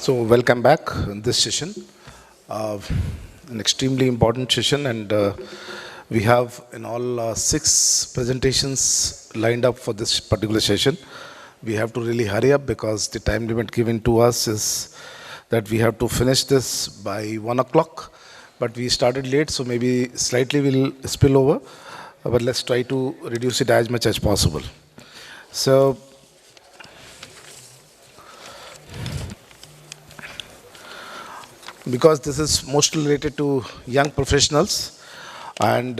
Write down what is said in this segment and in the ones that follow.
So welcome back in this session, an extremely important session, and we have in all 6 presentations lined up for this particular session. We have to really hurry up because the time limit given to us is that we have to finish this by 1 o'clock, but we started late, so maybe slightly we'll spill over, but let's try to reduce it as much as possible. So, because this is mostly related to young professionals, and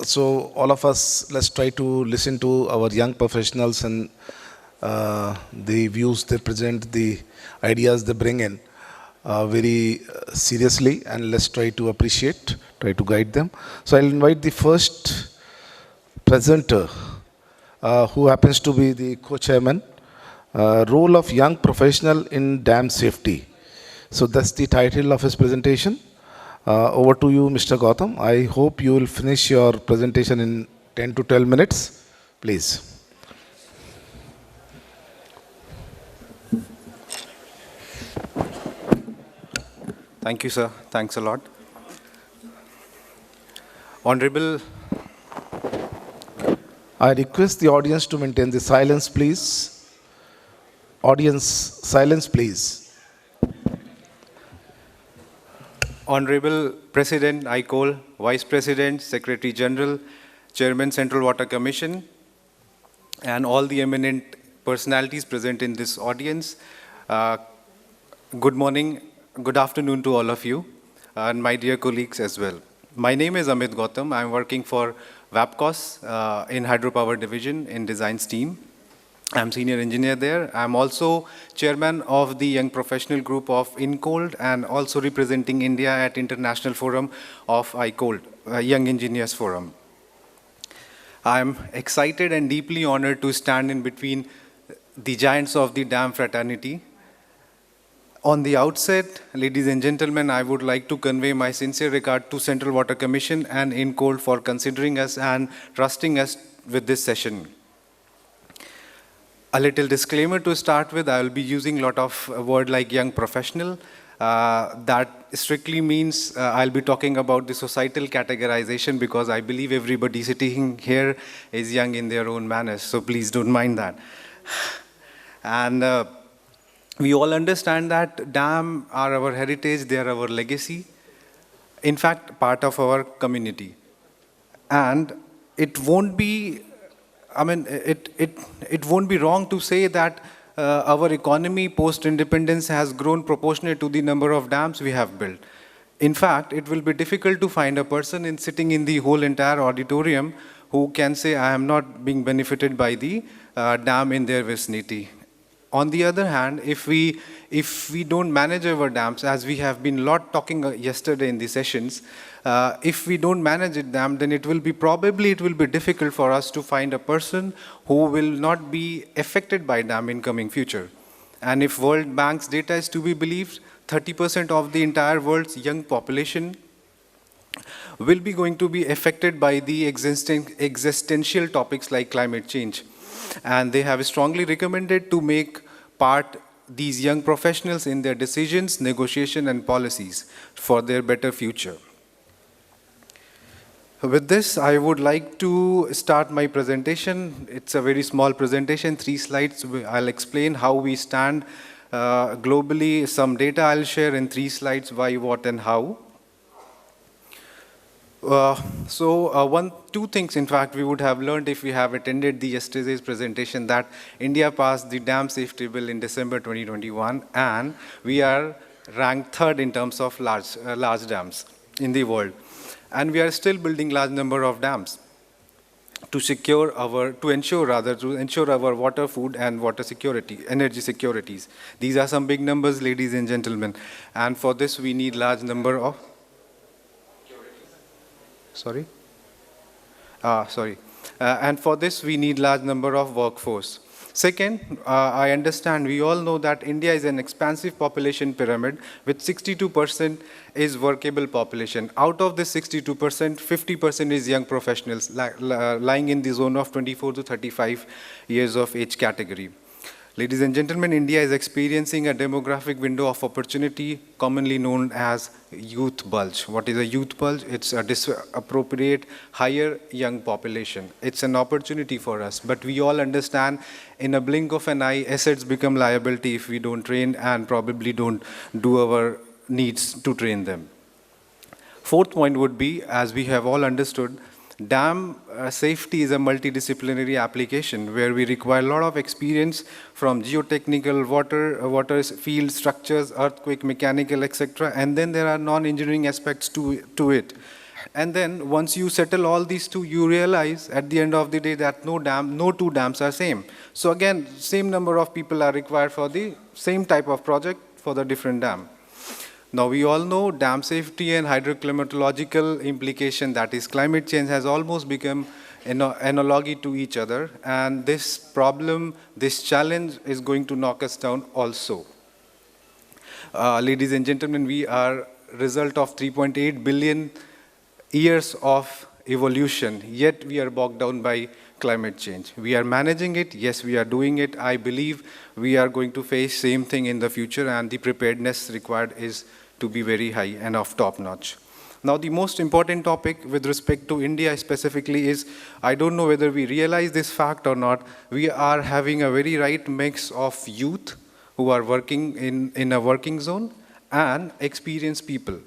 so all of us, let's try to listen to our young professionals and the views they present, the ideas they bring in very seriously, and let's try to appreciate, try to guide them. So I'll invite the first presenter, who happens to be the co-chairman, role of young professional in dam safety. So that's the title of his presentation. Over to you, Mr. Gautam. I hope you will finish your presentation in 10 to 12 minutes. Please. Thank you, sir. Thanks a lot. Honorable, I request the audience to maintain the silence, please. Audience, silence, please. Honorable President INCOLD, Vice President, Secretary General, Chairman Central Water Commission, and all the eminent personalities present in this audience. Good morning, good afternoon to all of you, and my dear colleagues as well. My name is Amit Gautam. I'm working for WAPCOS in Hydropower Division in Designs team. I'm senior engineer there. I'm also chairman of the Young Professional Group of INCOLD and also representing India at International Forum of INCOLD, Young Engineers Forum. I'm excited and deeply honored to stand in between the giants of the dam fraternity. On the outset, ladies and gentlemen, I would like to convey my sincere regard to Central Water Commission and INCOLD for considering us and trusting us with this session. A little disclaimer to start with, I will be using a lot of word like young professional. That strictly means I'll be talking about the societal categorization because I believe everybody sitting here is young in their own manners, so please don't mind that. And we all understand that dam are our heritage, they are our legacy, in fact, part of our community. And it won't be it won't be wrong to say that our economy post-independence has grown proportionate to the number of dams we have built. In fact, it will be difficult to find a person sitting in the whole entire auditorium who can say, I am not being benefited by the dam in their vicinity. On the other hand, if we don't manage our dams, as we have been talking yesterday in the sessions, if we don't manage it dam, then it will be difficult for us to find a person who will not be affected by dam in coming future. And if World Bank's data is to be believed, 30% of the entire world's young population will be going to be affected by the existential topics like climate change. And they have strongly recommended to make part these young professionals in their decisions, negotiation, and policies for their better future. With this, I would like to start my presentation. It's a very small presentation, 3 slides. I'll explain how we stand globally. Some data I'll share in 3 slides, why, what, and how. Two things, in fact, we would have learned if we have attended yesterday's presentation, that India passed the Dam Safety Bill in December 2021, and we are ranked 3rd in terms of large dams in the world. And we are still building large number of dams to ensure our water, food, and water security, energy securities. These are some big numbers, ladies and gentlemen. And for this, we need large number of and for this, we need large number of workforce. Second, I understand, we all know that India is an expansive population pyramid with 62% is workable population. Out of this 62%, 50% is young professionals lying in the zone of 24 to 35 years of age category. Ladies and gentlemen, India is experiencing a demographic window of opportunity commonly known as youth bulge. What is a youth bulge? It's a disappropriate higher young population. It's an opportunity for us, but we all understand in a blink of an eye, assets become liability if we don't train and probably don't do our needs to train them. Fourth point would be, as we have all understood, dam safety is a multidisciplinary application where we require a lot of experience from geotechnical, water field structures, earthquake, mechanical, etc. And then there are non-engineering aspects to it. And then once you settle all these two, you realize at the end of the day that no two dams are same. So again, same number of people are required for the same type of project for the different dam. Now, we all know dam safety and hydroclimatological implication, that is climate change, has almost become an analogy to each other. And this problem, this challenge is going to knock us down also. Ladies and gentlemen, we are result of 3.8 billion years of evolution, yet we are bogged down by climate change. We are managing it, yes, we are doing it. I believe we are going to face same thing in the future, and the preparedness required is to be very high and of top notch. Now, the most important topic with respect to India specifically is, I don't know whether we realize this fact or not, we are having a very right mix of youth who are working in a working zone and experienced people.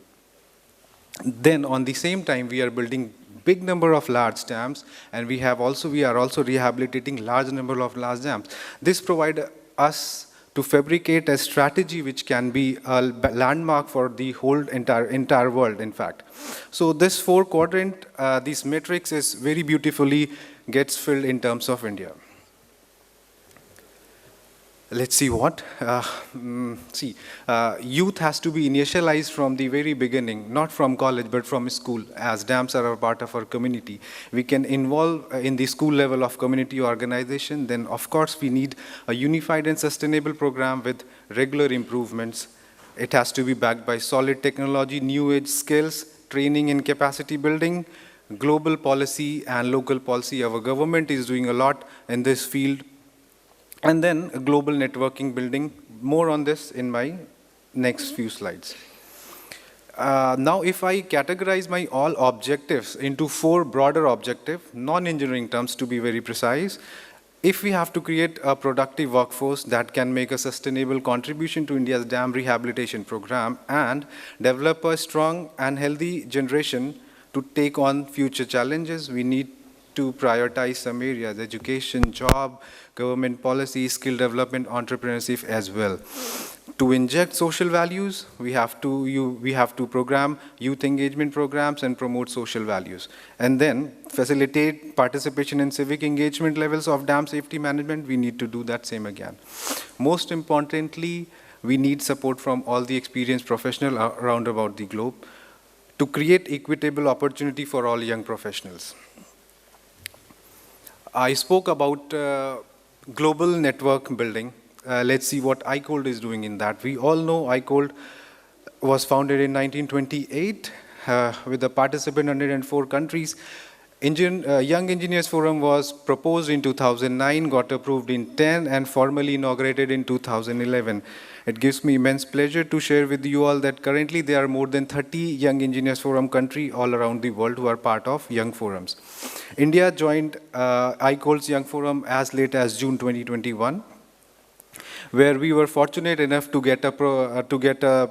Then on the same time, we are building big number of large dams, and we are also rehabilitating large number of large dams. This provides us to fabricate a strategy which can be a landmark for the whole entire world, in fact. So this 4-quadrant, this matrix is very beautifully gets filled in terms of India. Let's see what. Youth has to be initialized from the very beginning, not from college, but from school, as dams are a part of our community. We can involve in the school level of community organization. Then, of course, we need a unified and sustainable program with regular improvements. It has to be backed by solid technology, new age skills, training and capacity building, global policy and local policy. Our government is doing a lot in this field. And then global networking building. More on this in my next few slides. Now, if I categorize my all objectives into 4 broader objectives, non-engineering terms to be very precise, if we have to create a productive workforce that can make a sustainable contribution to India's dam rehabilitation program and develop a strong and healthy generation to take on future challenges, we need to prioritize some areas: education, job, government policy, skill development, entrepreneurship as well. To inject social values, we have to program youth engagement programs and promote social values. And then facilitate participation in civic engagement levels of dam safety management. We need to do that same again. Most importantly, we need support from all the experienced professionals around about the globe to create equitable opportunity for all young professionals. I spoke about global network building. Let's see what INCOLD is doing in that. We all know INCOLD was founded in 1928 with a participant in 104 countries. Young Engineers Forum was proposed in 2009, got approved in 10, and formally inaugurated in 2011. It gives me immense pleasure to share with you all that currently there are more than 30 Young Engineers Forum countries all around the world who are part of Young Forums. India joined INCOLD's Young Forum as late as June 2021, where we were fortunate enough to get a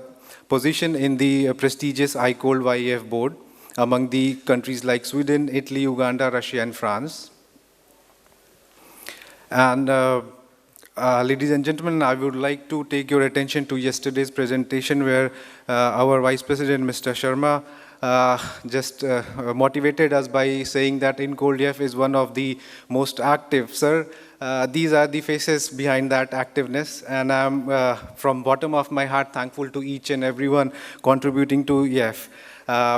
position in the prestigious INCOLD YPF board among the countries like Sweden, Italy, Uganda, Russia, and France. And ladies and gentlemen, I would like to take your attention to yesterday's presentation where our Vice President, Mr. Sharma, just motivated us by saying that INCOLD YPF is one of the most active. Sir, these are the faces behind that activeness, and I'm from bottom of my heart thankful to each and everyone contributing to YPF.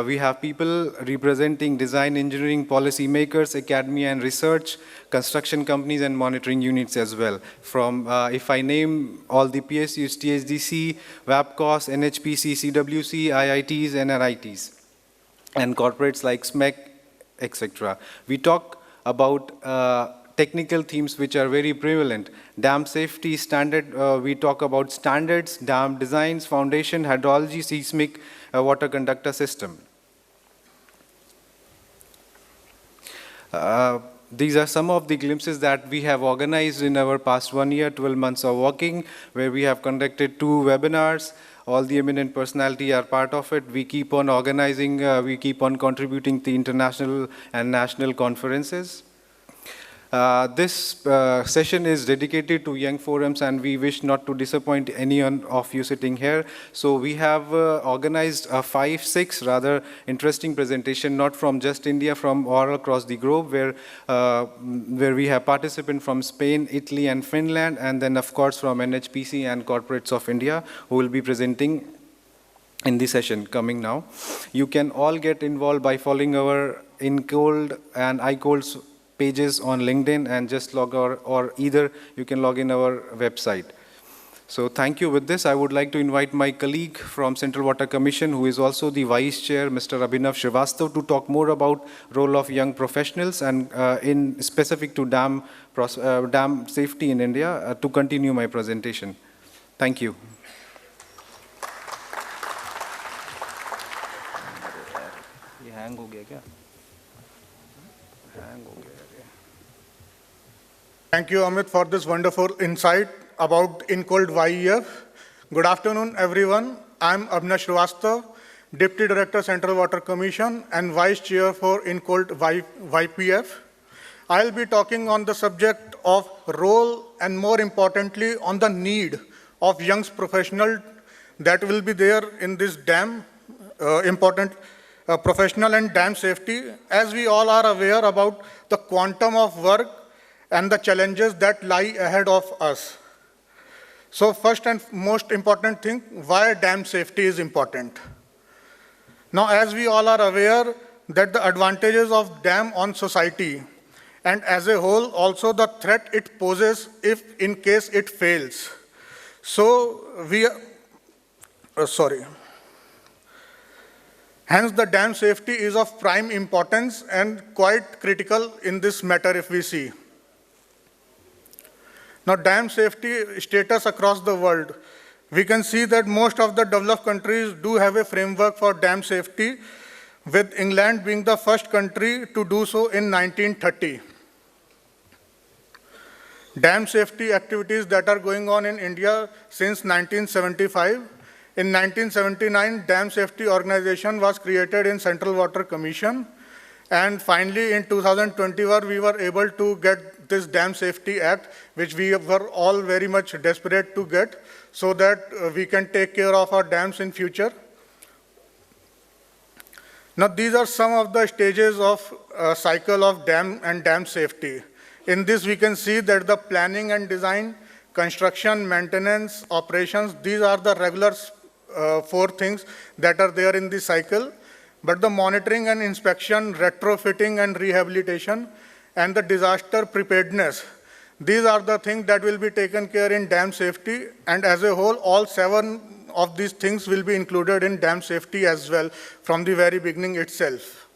We have people representing design, engineering, policy makers, academia and research, construction companies and monitoring units as well. From, if I name all the PSUs, THDC, WAPCOS, NHPC, CWC, IITs and NITs, and corporates like SMEC, etc. We talk about technical themes which are very prevalent. Dam safety standard, we talk about standards, dam designs, foundation, hydrology, seismic, water conductor system. These are some of the glimpses that we have organized in our past 1 year, 12 months of working, where we have conducted 2 webinars. All the eminent personality are part of it. We keep on organizing, we keep on contributing to international and national conferences. This session is dedicated to young forums, and we wish not to disappoint anyone of you sitting here. So we have organized a 5-6 rather interesting presentation, not from just India, from all across the globe, where we have participants from Spain, Italy, and Finland, and then of course from NHPC and corporates of India who will be presenting in the session coming now. You can all get involved by following our INCOLD and ICOLD's pages on LinkedIn, and just log or either you can log in our website. So thank you. With this, I would like to invite my colleague from Central Water Commission, who is also the Vice Chair, Mr. Abhinav Srivastav, to talk more about role of young professionals and in specific to dam safety in India, to continue my presentation. Thank you. Thank you, Amit, for this wonderful insight about INCOLD YEF. Good afternoon, everyone. I'm Abhinav Srivastav, Deputy Director, Central Water Commission, and Vice Chair for INCOLD YPF. I'll be talking on the subject of role and, more importantly, on the need of young professionals that will be there in this dam, important professional and dam safety. As we all are aware about the quantum of work and the challenges that lie ahead of us. So first and most important thing, why dam safety is important. Now, as we all are aware that the advantages of dam on society and as a whole, also the threat it poses if in case it fails. So hence the dam safety is of prime importance and quite critical in this matter if we see. Now, dam safety status across the world. We can see that most of the developed countries do have a framework for dam safety, with England being the first country to do so in 1930. Dam safety activities that are going on in India since 1975. In 1979, Dam Safety Organization was created in Central Water Commission. And finally, in 2021, we were able to get this Dam Safety Act, which we were all very much desperate to get, so that we can take care of our dams in future. Now, these are some of the stages of cycle of dam and dam safety. In this, we can see that the planning and design, construction, maintenance, operations, these are the regular 4 things that are there in the cycle. But the monitoring and inspection, retrofitting and rehabilitation, and the disaster preparedness, these are the things that will be taken care in dam safety. And as a whole, all 7 of these things will be included in dam safety as well from the very beginning itself.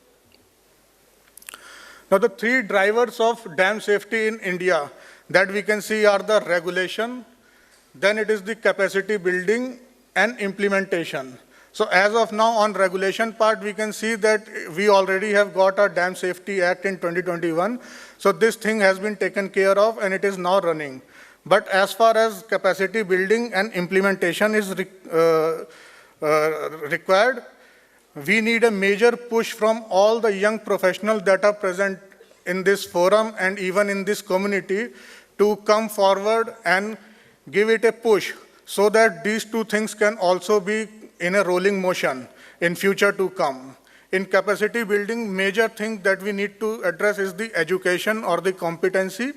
Now, the 3 drivers of dam safety in India that we can see are the regulation, then it is the capacity building and implementation. So as of now, on regulation part, we can see that we already have got our Dam Safety Act in 2021. So this thing has been taken care of and it is now running. But as far as capacity building and implementation is required, we need a major push from all the young professionals that are present in this forum and even in this community to come forward and give it a push so that these 2 things can also be in a rolling motion in future to come. In capacity building, major thing that we need to address is the education or the competency,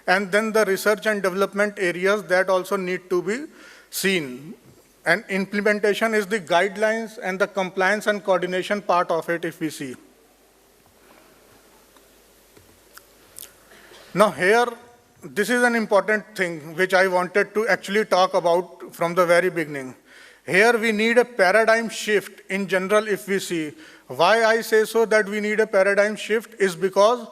and then the research and development areas that also need to be seen. And implementation is the guidelines and the compliance and coordination part of it if we see. Now here, this is an important thing which I wanted to actually talk about from the very beginning. Here we need a paradigm shift in general if we see. Why I say so that we need a paradigm shift is because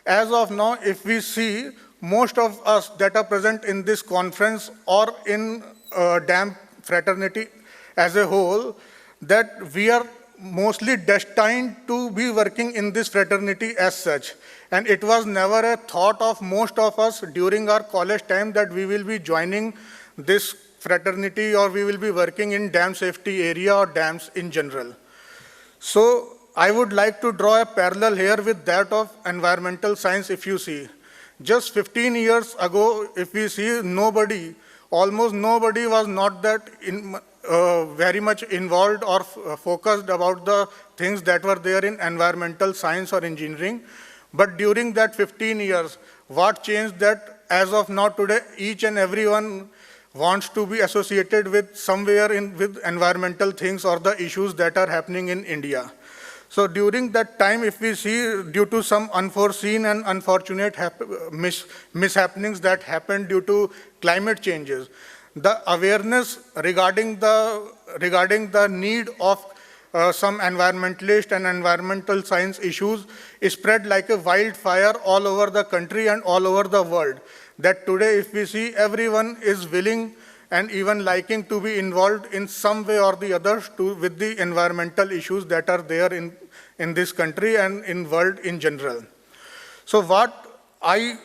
as of now, if we see, most of us that are present in this conference or in dam fraternity as a whole, that we are mostly destined to be working in this fraternity as such. And it was never a thought of most of us during our college time that we will be joining this fraternity or we will be working in dam safety area or dams in general. So I would like to draw a parallel here with that of environmental science. If you see, just 15 years ago, if we see, almost nobody was not that very much involved or focused about the things that were there in environmental science or engineering. But during that 15 years, what changed that as of now today, each and everyone wants to be associated with somewhere with environmental things or the issues that are happening in India. So during that time, if we see, due to some unforeseen and unfortunate mishappenings that happened due to climate changes, the awareness regarding the need of some environmentalist and environmental science issues is spread like a wildfire all over the country and all over the world. That today, if we see, everyone is willing and even liking to be involved in some way or the other with the environmental issues that are there in this country and in world in general. So what I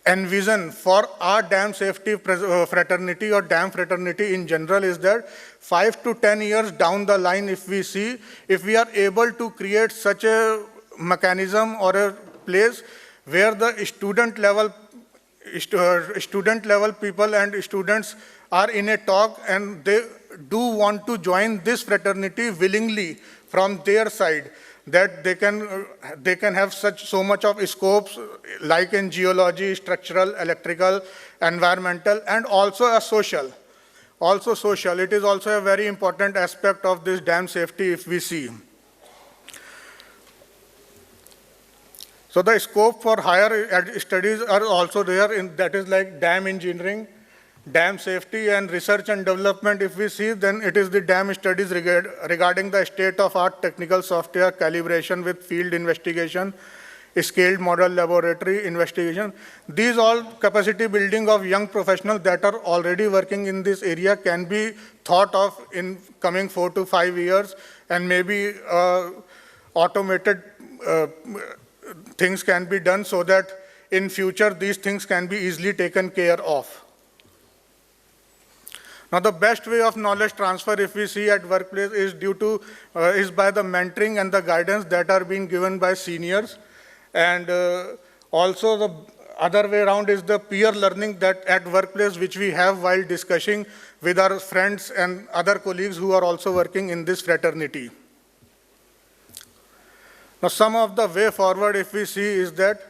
envision for our dam safety fraternity or dam fraternity in general is that 5 to 10 years down the line, if we see, if we are able to create such a mechanism or a place where the student level people and students are in a talk and they do want to join this fraternity willingly from their side, that they can have so much of scopes like in geology, structural, electrical, environmental, and also a social. Also social, it is also a very important aspect of this dam safety if we see. So the scope for higher studies are also there, that is like dam engineering, dam safety and research and development. If we see, then it is the dam studies regarding the state-of-art technical software, calibration with field investigation, scaled model laboratory investigation. These all capacity building of young professionals that are already working in this area can be thought of in coming 4 to 5 years, and maybe automated things can be done so that in future these things can be easily taken care of. Now, the best way of knowledge transfer, if we see at workplace, is by the mentoring and the guidance that are being given by seniors, and also the other way around is the peer learning that at workplace which we have while discussing with our friends and other colleagues who are also working in this fraternity. Now, some of the way forward, if we see, is that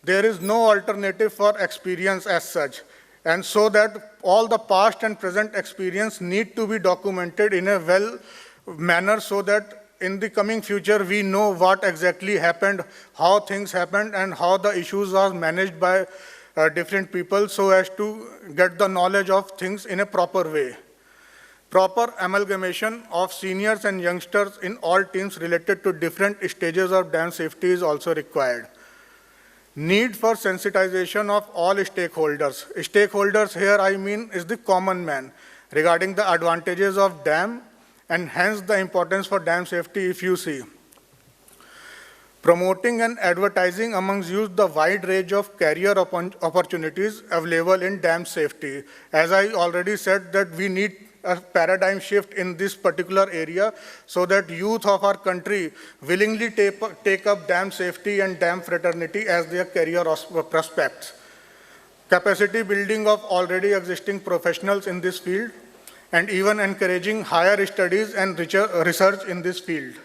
there is no alternative for experience as such. And so that all the past and present experience need to be documented in a well manner so that in the coming future we know what exactly happened, how things happened, and how the issues are managed by different people so as to get the knowledge of things in a proper way. Proper amalgamation of seniors and youngsters in all teams related to different stages of dam safety is also required. Need for sensitization of all stakeholders. Stakeholders here, I mean, is the common man regarding the advantages of dam and hence the importance for dam safety if you see. Promoting and advertising amongst youth the wide range of career opportunities available in dam safety. As I already said, that we need a paradigm shift in this particular area so that youth of our country willingly take up dam safety and dam fraternity as their career prospects. Capacity building of already existing professionals in this field and even encouraging higher studies and research in this field.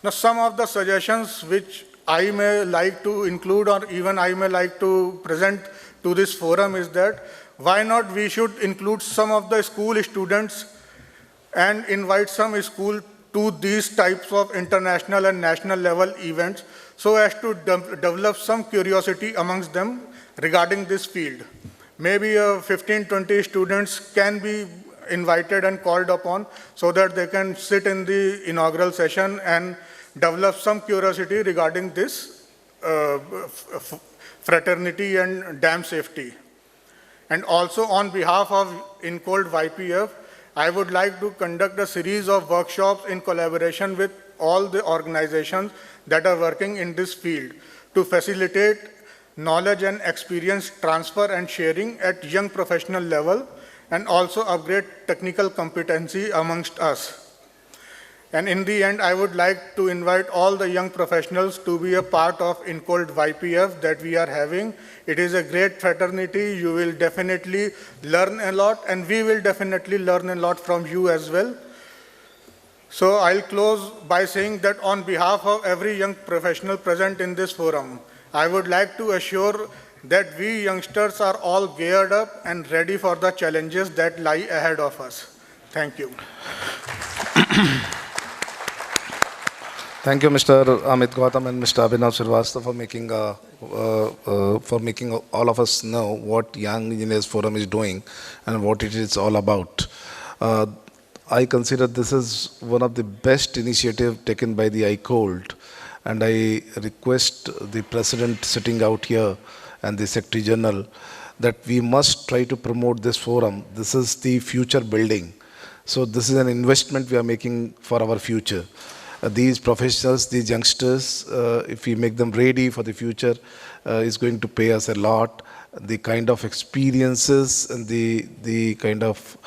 Now, some of the suggestions which I may like to include or even I may like to present to this forum is that why not we should include some of the school students and invite some school to these types of international and national level events so as to develop some curiosity amongst them regarding this field. Maybe 15-20 students can be invited and called upon so that they can sit in the inaugural session and developed some curiosity regarding this fraternity and dam safety. And also on behalf of INCOLD YPF, I would like to conduct a series of workshops in collaboration with all the organizations that are working in this field to facilitate knowledge and experience transfer and sharing at young professional level, and also upgrade technical competency amongst us. And in the end, I would like to invite all the young professionals to be a part of INCOLD YPF that we are having. It is a great fraternity. You will definitely learn a lot, and we will definitely learn a lot from you as well. So I'll close by saying that on behalf of every young professional present in this forum, I would like to assure that we youngsters are all geared up and ready for the challenges that lie ahead of us. Thank you. Thank you, Mr. Amit Gautam and Mr. Abhinav Srivastava for making all of us know what Young Engineers Forum is doing and what it is all about. I consider this is one of the best initiatives taken by the ICOLD, and I request the President sitting out here and the Secretary General that we must try to promote this forum. This is the future building. So this is an investment we are making for our future. These professionals, these youngsters, if we make them ready for the future, is going to pay us a lot. The kind of experiences and the kind of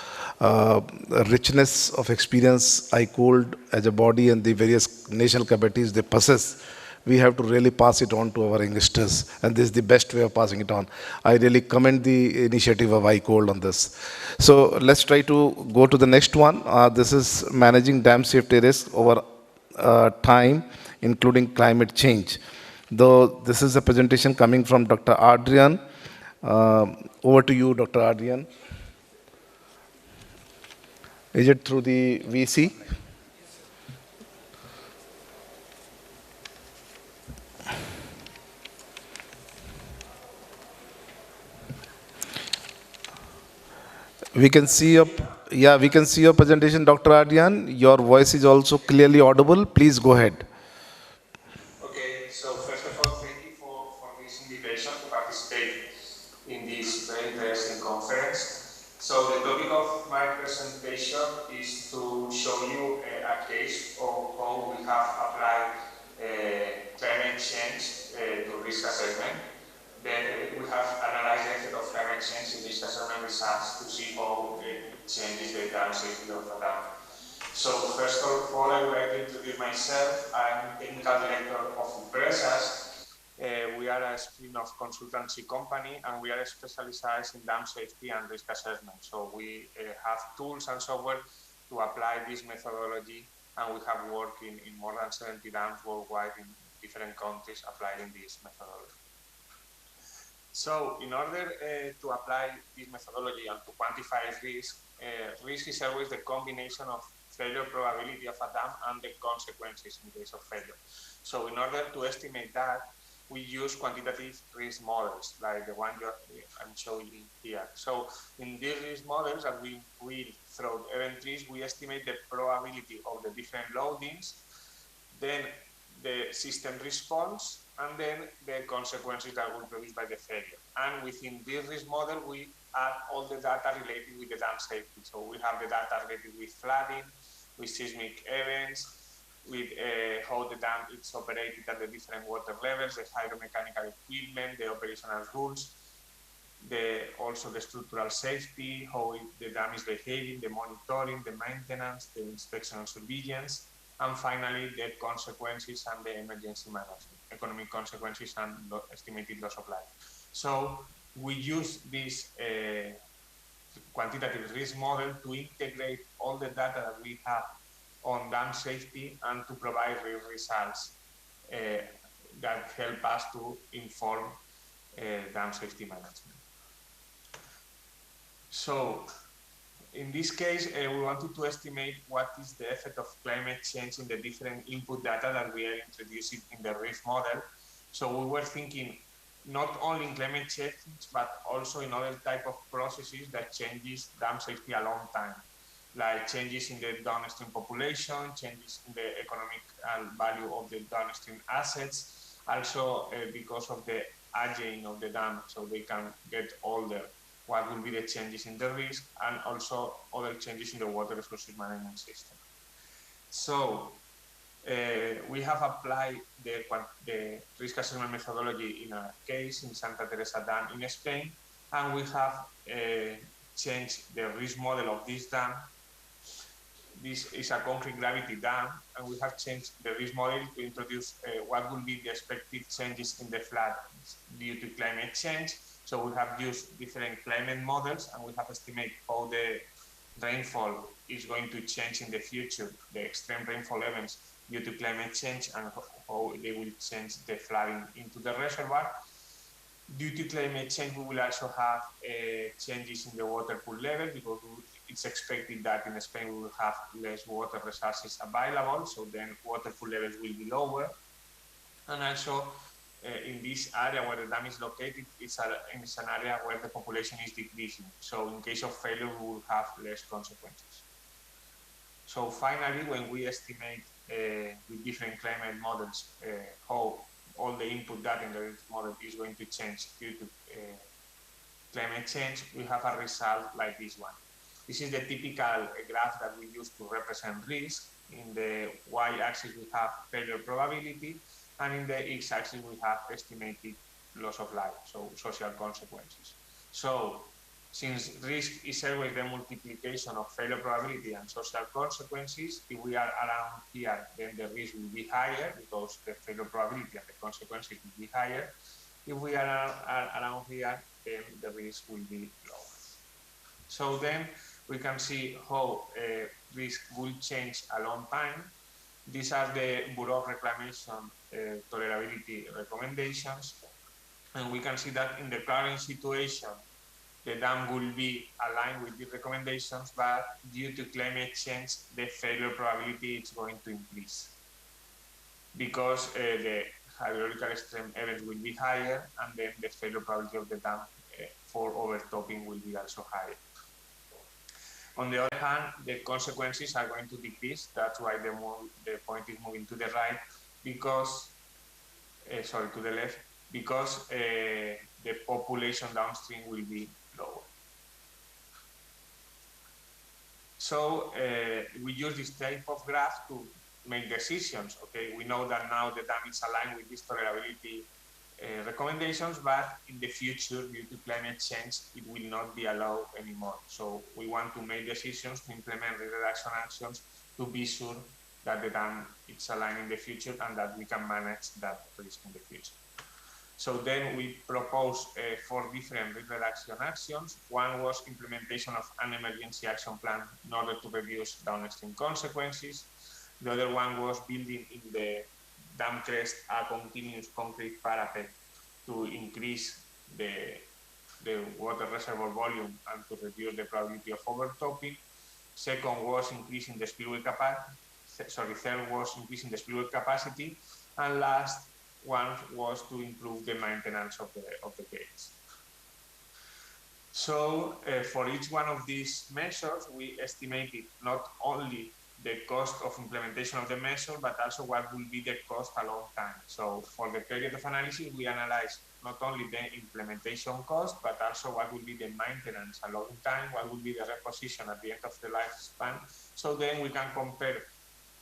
richness of experience ICOLD as a body and the various national committees they possess, we have to really pass it on to our youngsters, and this is the best way of passing it on. I really commend the initiative of ICOLD on this. So let's try to go to the next one. This is managing dam safety risk over time, including climate change. Though this is a presentation coming from Dr. Adrian. Over to you, Dr. Adrian. Is it through the VC? We can see your, yeah, we can see your presentation, Dr. Adrian. Your voice is also clearly audible. Please go ahead. Okay, so first of all, thank you for this invitation to participate in this very interesting conference. So the topic of my presentation is to show you a case of how we have applied climate change to risk assessment. Then we have analyzed the effect of climate change in risk assessment results to see how it changes the dam safety of a dam. So first of all, I would like to introduce myself. I'm technical director of Empresas. We are a spin-off consultancy company, and we are specialized in dam safety and risk assessment. So we have tools and software to apply this methodology, and we have worked in more than 70 dams worldwide in different countries applying this methodology. So in order to apply this methodology and to quantify risk, risk is always the combination of failure probability of a dam and the consequences in case of failure. So in order to estimate that, we use quantitative risk models, like the one I'm showing here. So in these risk models that we throw event trees, we estimate the probability of the different loadings, then the system response, and then the consequences that will be produced by the failure. And within this risk model, we add all the data related with the dam safety. So we have the data related with flooding, with seismic events, with how the dam is operated at the different water levels, the hydromechanical equipment, the operational rules, also the structural safety, how the dam is behaving, the monitoring, the maintenance, the inspection and surveillance, and finally the consequences and the emergency management, economic consequences and estimated loss of life. So we use this quantitative risk model to integrate all the data that we have on dam safety and to provide real results that help us to inform dam safety management. So in this case, we wanted to estimate what is the effect of climate change in the different input data that we are introducing in the risk model. So we were thinking not only in climate change, but also in other type of processes that changes dam safety a long time. like changes in the downstream population, changes in the economic value of the downstream assets, also because of the aging of the dam, so they can get older, what will be the changes in the risk, and also other changes in the water resources management system. So we have applied the risk assessment methodology in a case in Santa Teresa Dam in Spain, and we have changed the risk model of this dam. This is a concrete gravity dam, and we have changed the risk model to introduce what will be the expected changes in the flood due to climate change. So we have used different climate models, and we have estimated how the rainfall is going to change in the future, the extreme rainfall events due to climate change, and how they will change the flooding into the reservoir. Due to climate change, we will also have changes in the water pool level, because it's expected that in Spain we will have less water resources available, so then water pool levels will be lower. And also in this area where the dam is located, it's an area where the population is decreasing. So in case of failure, we will have less consequences. So finally, when we estimate with different climate models how all the input data in the model is going to change due to climate change, we have a result like this one. This is the typical graph that we use to represent risk. In the y-axis, we have failure probability, and in the x-axis, we have estimated loss of life, so social consequences. So since risk is always the multiplication of failure probability and social consequences, if we are around here, then the risk will be higher because the failure probability and the consequences will be higher. If we are around here, then the risk will be lower. So then we can see how risk will change a long time. These are the Bureau of Reclamation tolerability recommendations. And we can see that in the current situation, the dam will be aligned with the recommendations, but due to climate change, the failure probability is going to increase because the hydrological extreme events will be higher, and then the failure probability of the dam for overtopping will be also higher. On the other hand, the consequences are going to decrease. That's why the point is moving to the right, because, to the left, because the population downstream will be lower. So we use this type of graph to make decisions. Okay, we know that now the dam is aligned with these tolerability recommendations, but in the future, due to climate change, it will not be allowed anymore. So we want to make decisions to implement risk reduction actions to be sure that the dam is aligned in the future and that we can manage that risk in the future. So then we proposed 4 different risk reduction actions. One was implementation of an emergency action plan in order to reduce downstream consequences. The other one was building in the dam crest a continuous concrete parapet to increase the water reservoir volume and to reduce the probability of overtopping. Second was increasing the spillway capacity. Third was increasing the spillway capacity, and last one was to improve the maintenance of the gates. So for each one of these measures, we estimated not only the cost of implementation of the measure, but also what will be the cost a long time. So for the period of analysis, we analyzed not only the implementation cost, but also what will be the maintenance a long time, what will be the reposition at the end of the lifespan. So then we can compare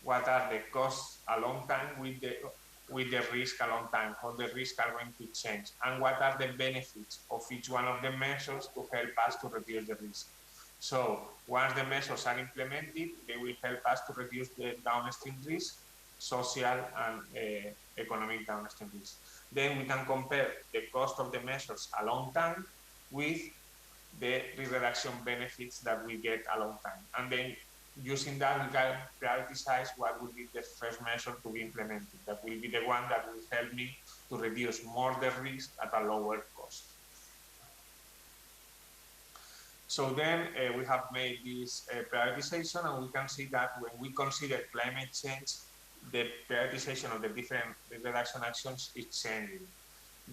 what are the costs a long time with the risk a long time, how the risks are going to change, and what are the benefits of each one of the measures to help us to reduce the risk. So once the measures are implemented, they will help us to reduce the downstream risk, social and economic downstream risk. Then we can compare the cost of the measures a long time with the risk reduction benefits that we get a long time. And then using that, we can prioritize what will be the first measure to be implemented. That will be the one that will help me to reduce more the risk at a lower cost. So then we have made this prioritization, and we can see that when we consider climate change, the prioritization of the different reduction actions is changing.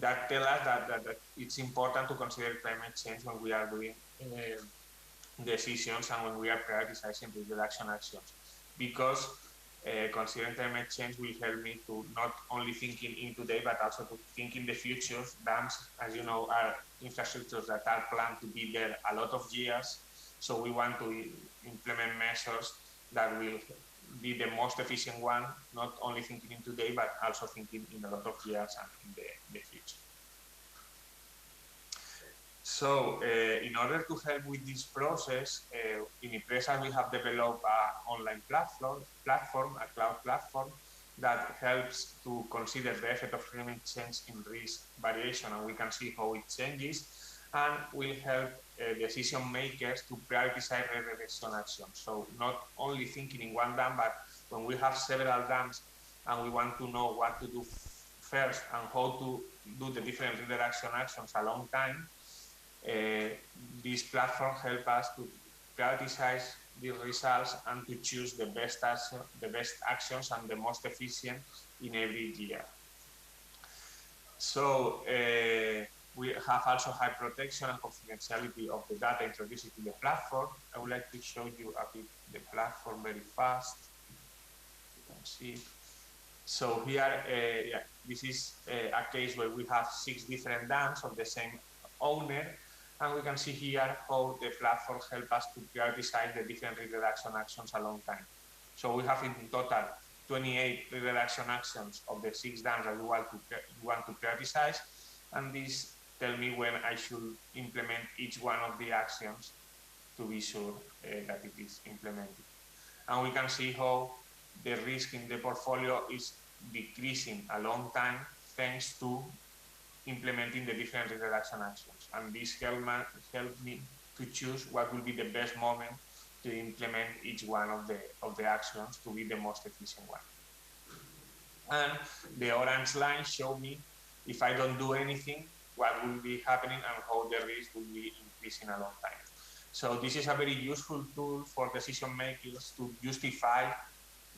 That tells us that it's important to consider climate change when we are doing decisions and when we are prioritizing the reduction actions. Because considering climate change will help me to not only thinking in today, but also to think in the future. Dams, as you know, are infrastructures that are planned to be there a lot of years. So we want to implement measures that will be the most efficient one, not only thinking in today, but also thinking in a lot of years and in the future. So in order to help with this process, in Empresa we have developed an online platform, a cloud platform, that helps to consider the effect of climate change in risk variation, and we can see how it changes, and will help decision makers to prioritize reduction actions. So not only thinking in one dam, but when we have several dams and we want to know what to do first and how to do the different reduction actions a long time, this platform helps us to prioritize the results and to choose the best actions and the most efficient in every year. So we have also high protection and confidentiality of the data introduced to the platform. I would like to show you a bit the platform very fast. You can see. So here, this is a case where we have 6 different dams of the same owner, and we can see here how the platform helps us to prioritize the different reduction actions a long time. So we have in total 28 reduction actions of the 6 dams that we want to prioritize, and this tells me when I should implement each one of the actions to be sure that it is implemented. And we can see how the risk in the portfolio is decreasing a long time thanks to implementing the different reduction actions. And this helped me to choose what will be the best moment to implement each one of the actions to be the most efficient one. And the orange line show me if I don't do anything, what will be happening and how the risk will be increasing a long time. So this is a very useful tool for decision makers to justify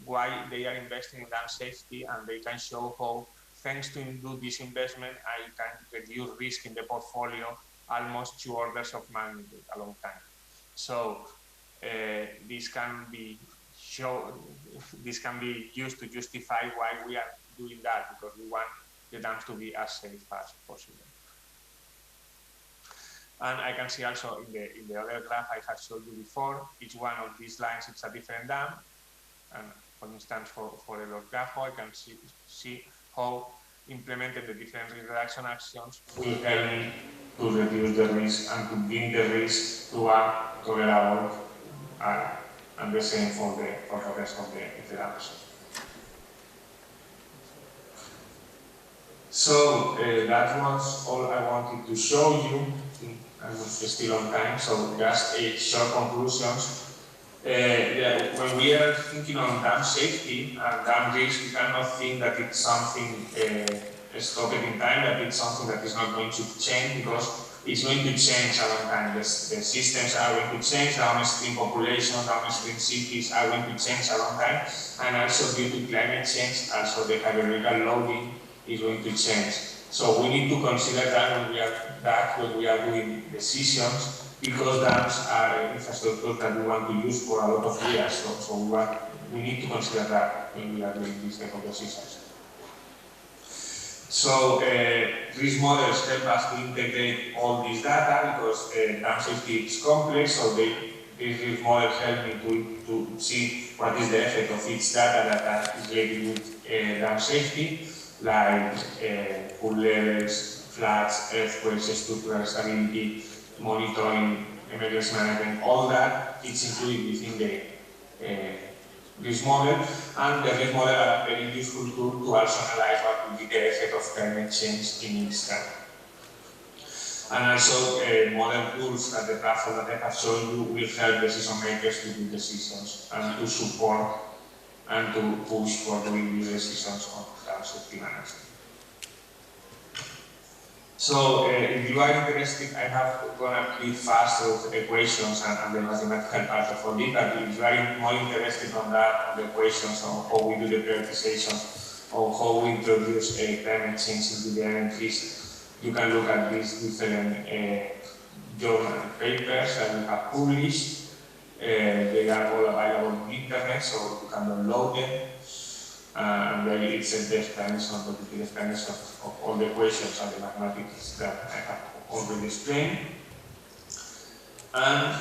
why they are investing in dam safety, and they can show how, thanks to do this investment, I can reduce risk in the portfolio almost 2 orders of magnitude a long time. So this can be used to justify why we are doing that, because we want the dams to be as safe as possible. And I can see also in the other graph I have showed you before, each one of these lines is a different dam. And for instance, for El Orcajo, I can see how implementing the different reduction actions will help me to reduce the risk and to bring the risk to a tolerable area. And the same for the rest of the dams. So that was all I wanted to show you. I was still on time, so just a short conclusions. When we are thinking on dam safety and dam risk, we cannot think that it's something stopped in time, that it's something that is not going to change, because it's going to change a long time. The systems are going to change, downstream population, downstream cities are going to change a long time, and also due to climate change, also the hydrological loading is going to change. So we need to consider that when we are doing decisions, because dams are infrastructure that we want to use for a lot of years. So we need to consider that when we are doing these type of decisions. So risk models help us to integrate all this data, because dam safety is complex, so this risk model help me to see what is the effect of each data that is related with dam safety, like pool levels, floods, earthquakes, structural stability, monitoring, emergency management, all that is included within the risk model, and the risk model are a very useful tool to also analyze what will be the effect of climate change in each dam. And also model tools that the platform that I have shown you will help decision makers to do decisions and to support and to push for doing these decisions on dam safety management. So if you are interested, I have gone a bit fast through the equations and the mathematical part of it, but if you are more interested on that, on the equations, on how we do the prioritization, on how we introduce climate change into the energies, you can look at these different journal papers that we have published. They are all available on the internet, so you can download them. And really it's the explanation, the detailed explanation of all the questions and the mathematics that I have already explained. And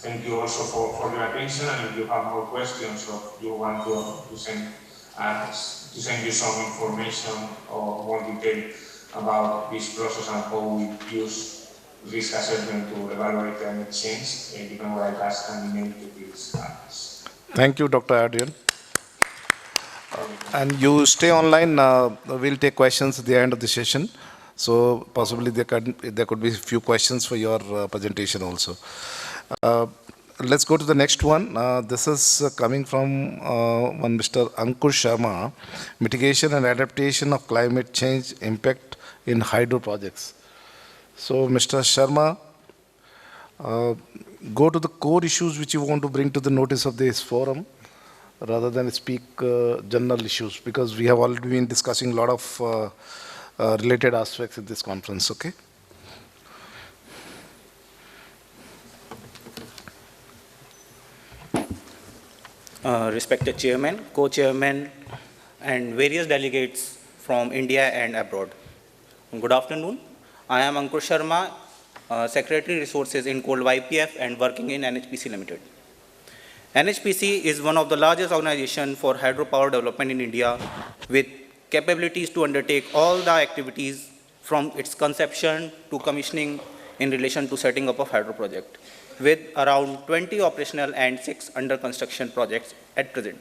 thank you also for your attention, and if you have more questions or you want to send you some information or more detail about this process and how we use risk assessment to evaluate climate change, you can write us an email to this address. Thank you, Dr. Adrian. And you stay online. We'll take questions at the end of the session. So possibly there could be a few questions for your presentation also. Let's go to the next one. This is coming from one Mr. Ankur Sharma, Mitigation and Adaptation of Climate Change Impact in Hydro Projects. So Mr. Sharma, go to the core issues which you want to bring to the notice of this forum, rather than speak general issues, because we have already been discussing a lot of related aspects in this conference, okay? Respected Chairman, Co-Chairman, and various delegates from India and abroad. Good afternoon. I am Ankur Sharma, Secretary Resources INCOLD YPF and working in NHPC Limited. NHPC is one of the largest organizations for hydropower development in India, with capabilities to undertake all the activities from its conception to commissioning in relation to setting up of hydro project, with around 20 operational and 6 under construction projects at present.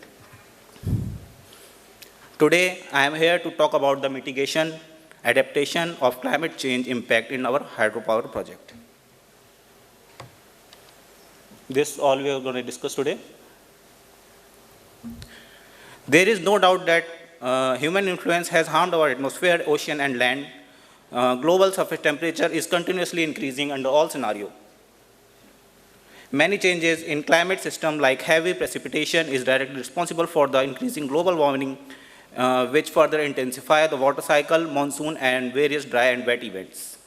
Today, I am here to talk about the mitigation, adaptation of climate change impact in our hydropower project. This all we are going to discuss today. There is no doubt that human influence has harmed our atmosphere, ocean, and land. Global surface temperature is continuously increasing under all scenarios. Many changes in climate system like heavy precipitation is directly responsible for the increasing global warming, which further intensify the water cycle, monsoon, and various dry and wet events.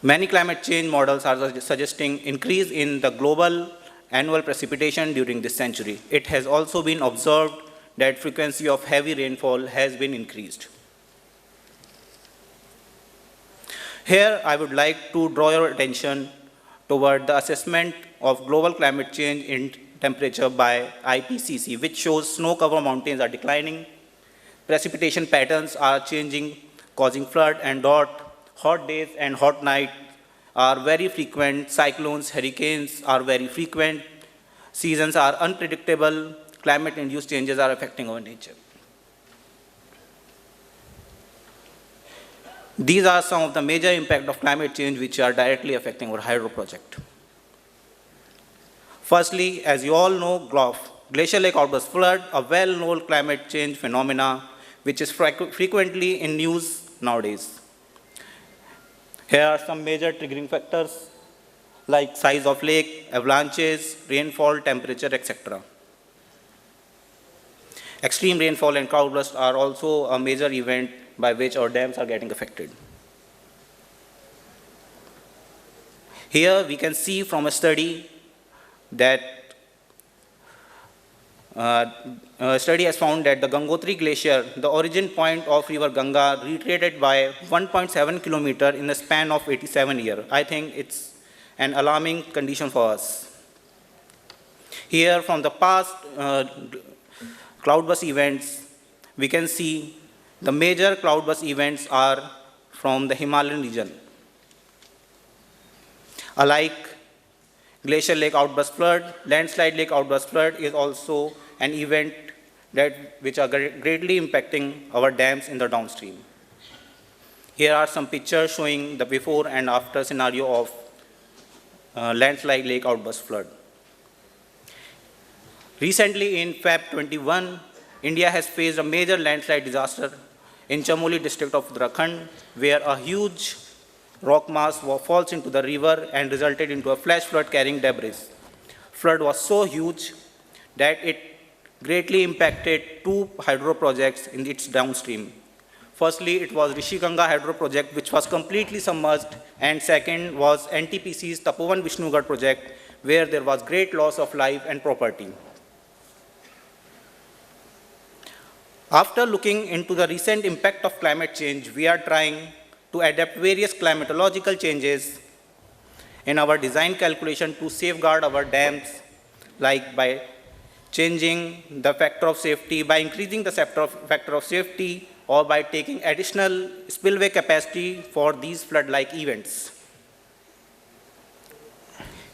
Many climate change models are suggesting increase in the global annual precipitation during this century. It has also been observed that frequency of heavy rainfall has been increased. Here, I would like to draw your attention toward the assessment of global climate change in temperature by IPCC, which shows snow-covered mountains are declining, precipitation patterns are changing, causing flood and drought. Hot days and hot nights are very frequent. Cyclones, hurricanes are very frequent. Seasons are unpredictable. Climate-induced changes are affecting our nature. These are some of the major impacts of climate change which are directly affecting our hydro project. Firstly, as you all know, glacial lake outburst flood, a well-known climate change phenomena which is frequently in news nowadays. Here are some major triggering factors like size of lake, avalanches, rainfall, temperature, etc. Extreme rainfall and cloudburst are also a major event by which our dams are getting affected. Here we can see from a study that a study has found that the Gangotri Glacier, the origin point of river Ganga, retreated by 1.7 kilometers in a span of 87 years. I think it's an alarming condition for us. Here, from the past cloudburst events, we can see the major cloudburst events are from the Himalayan region. Alike, glacial lake outburst flood, landslide lake outburst flood is also an event which are greatly impacting our dams in the downstream. Here are some pictures showing the before and after scenario of landslide lake outburst flood. Recently in Feb 21, India has faced a major landslide disaster in Chamoli district of Uttarakhand, where a huge rock mass falls into the river and resulted into a flash flood carrying debris. Flood was so huge that it greatly impacted 2 hydro projects in its downstream. Firstly, it was Rishiganga Hydro Project, which was completely submerged, and second was NTPC's Tapovan Vishnugad project, where there was great loss of life and property. After looking into the recent impact of climate change, we are trying to adapt various climatological changes in our design calculation to safeguard our dams, like by changing the factor of safety, by increasing the factor of safety, or by taking additional spillway capacity for these flood-like events.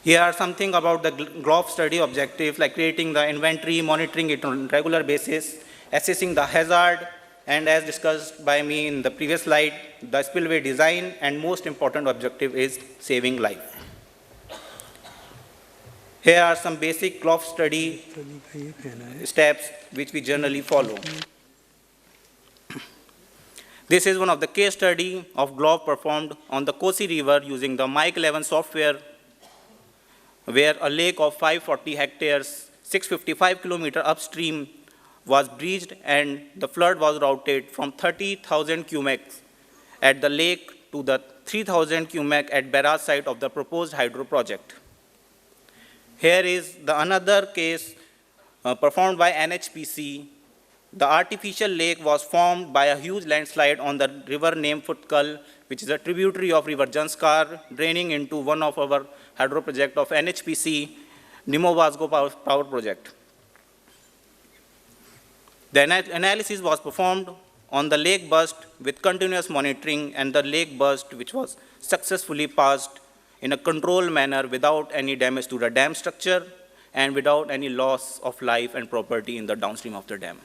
Here are something about the GLOF study objectives, like creating the inventory, monitoring it on a regular basis, assessing the hazard, and as discussed by me in the previous slide, the spillway design, and most important objective is saving life. Here are some basic GLOF study steps which we generally follow. This is one of the case study of GLOF performed on the Kosi River using the Mike 11 software, where a lake of 540 hectares, 655 kilometers upstream was breached, and the flood was routed from 30,000 cubic at the lake to the 3,000 cubic at barrage site of the proposed hydro project. Here is the another case performed by NHPC. The artificial lake was formed by a huge landslide on the river named Futkal, which is a tributary of river Janskar, draining into one of our hydro project of NHPC, Nimmo-Vasco power project. The analysis was performed on the lake burst with continuous monitoring, and the lake burst, which was successfully passed in a controlled manner without any damage to the dam structure and without any loss of life and property in the downstream of the dam.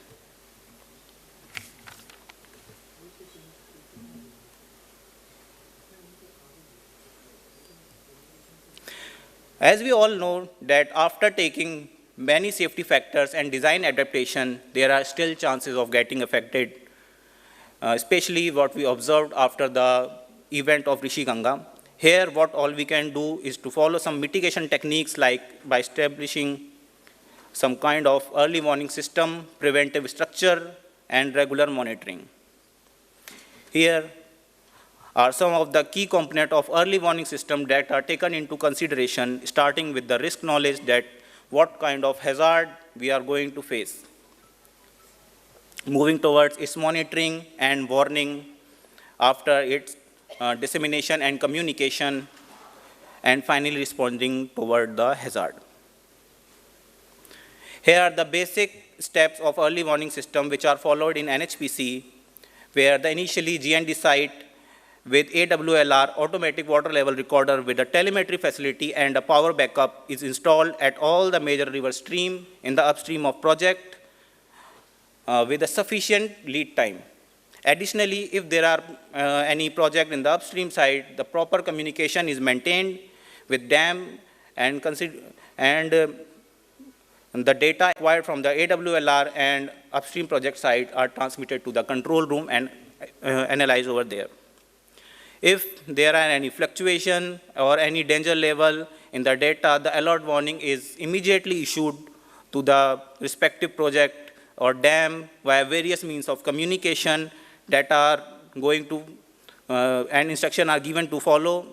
As we all know that after taking many safety factors and design adaptation, there are still chances of getting affected, especially what we observed after the event of Rishiganga. Here, what all we can do is to follow some mitigation techniques, like by establishing some kind of early warning system, preventive structure, and regular monitoring. Here are some of the key components of early warning system that are taken into consideration, starting with the risk knowledge that what kind of hazard we are going to face. Moving towards its monitoring and warning after its dissemination and communication, and finally responding toward the hazard. Here are the basic steps of early warning system which are followed in NHPC, where the initially GND site with AWLR, automatic water level recorder with a telemetry facility and a power backup is installed at all the major river stream in the upstream of project with a sufficient lead time. Additionally, if there are any project in the upstream side, the proper communication is maintained with dam, and the data acquired from the AWLR and upstream project site are transmitted to the control room and analyzed over there. If there are any fluctuation or any danger level in the data, the alert warning is immediately issued to the respective project or dam via various means of communication that are going to, and instructions are given to follow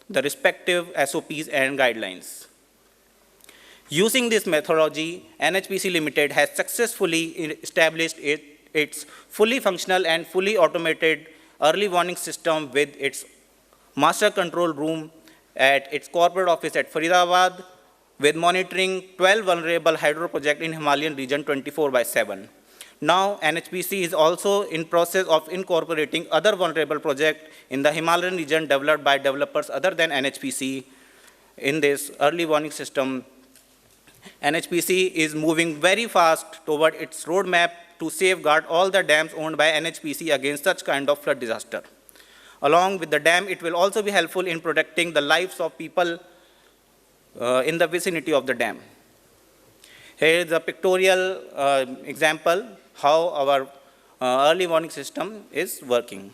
the respective SOPs and guidelines. Using this methodology, NHPC Limited has successfully established its fully functional and fully automated early warning system with its master control room at its corporate office at Faridabad, with monitoring 12 vulnerable hydro projects in Himalayan region 24/7. Now, NHPC is also in process of incorporating other vulnerable projects in the Himalayan region developed by developers other than NHPC in this early warning system. NHPC is moving very fast toward its roadmap to safeguard all the dams owned by NHPC against such kind of flood disaster. Along with the dam, it will also be helpful in protecting the lives of people in the vicinity of the dam. Here is a pictorial example how our early warning system is working.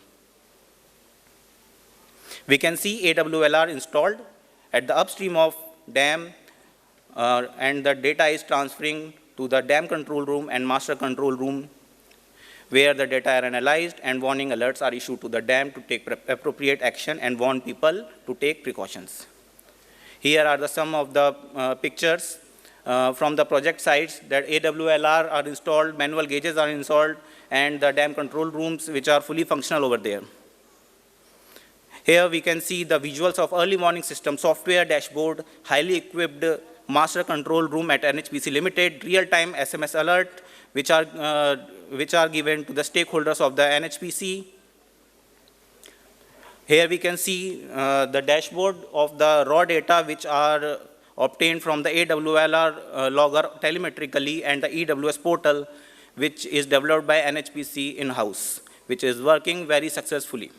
We can see AWLR installed at the upstream of dam, and the data is transferring to the dam control room and master control room, where the data are analyzed and warning alerts are issued to the dam to take appropriate action and warn people to take precautions. Here are some of the pictures from the project sites that AWLR are installed, manual gauges are installed, and the dam control rooms which are fully functional over there. Here we can see the visuals of early warning system, software dashboard, highly equipped master control room at NHPC Limited, real-time SMS alert, which are given to the stakeholders of the NHPC. Here we can see the dashboard of the raw data which are obtained from the AWLR logger telemetrically and the EWS portal, which is developed by NHPC in-house, which is working very successfully.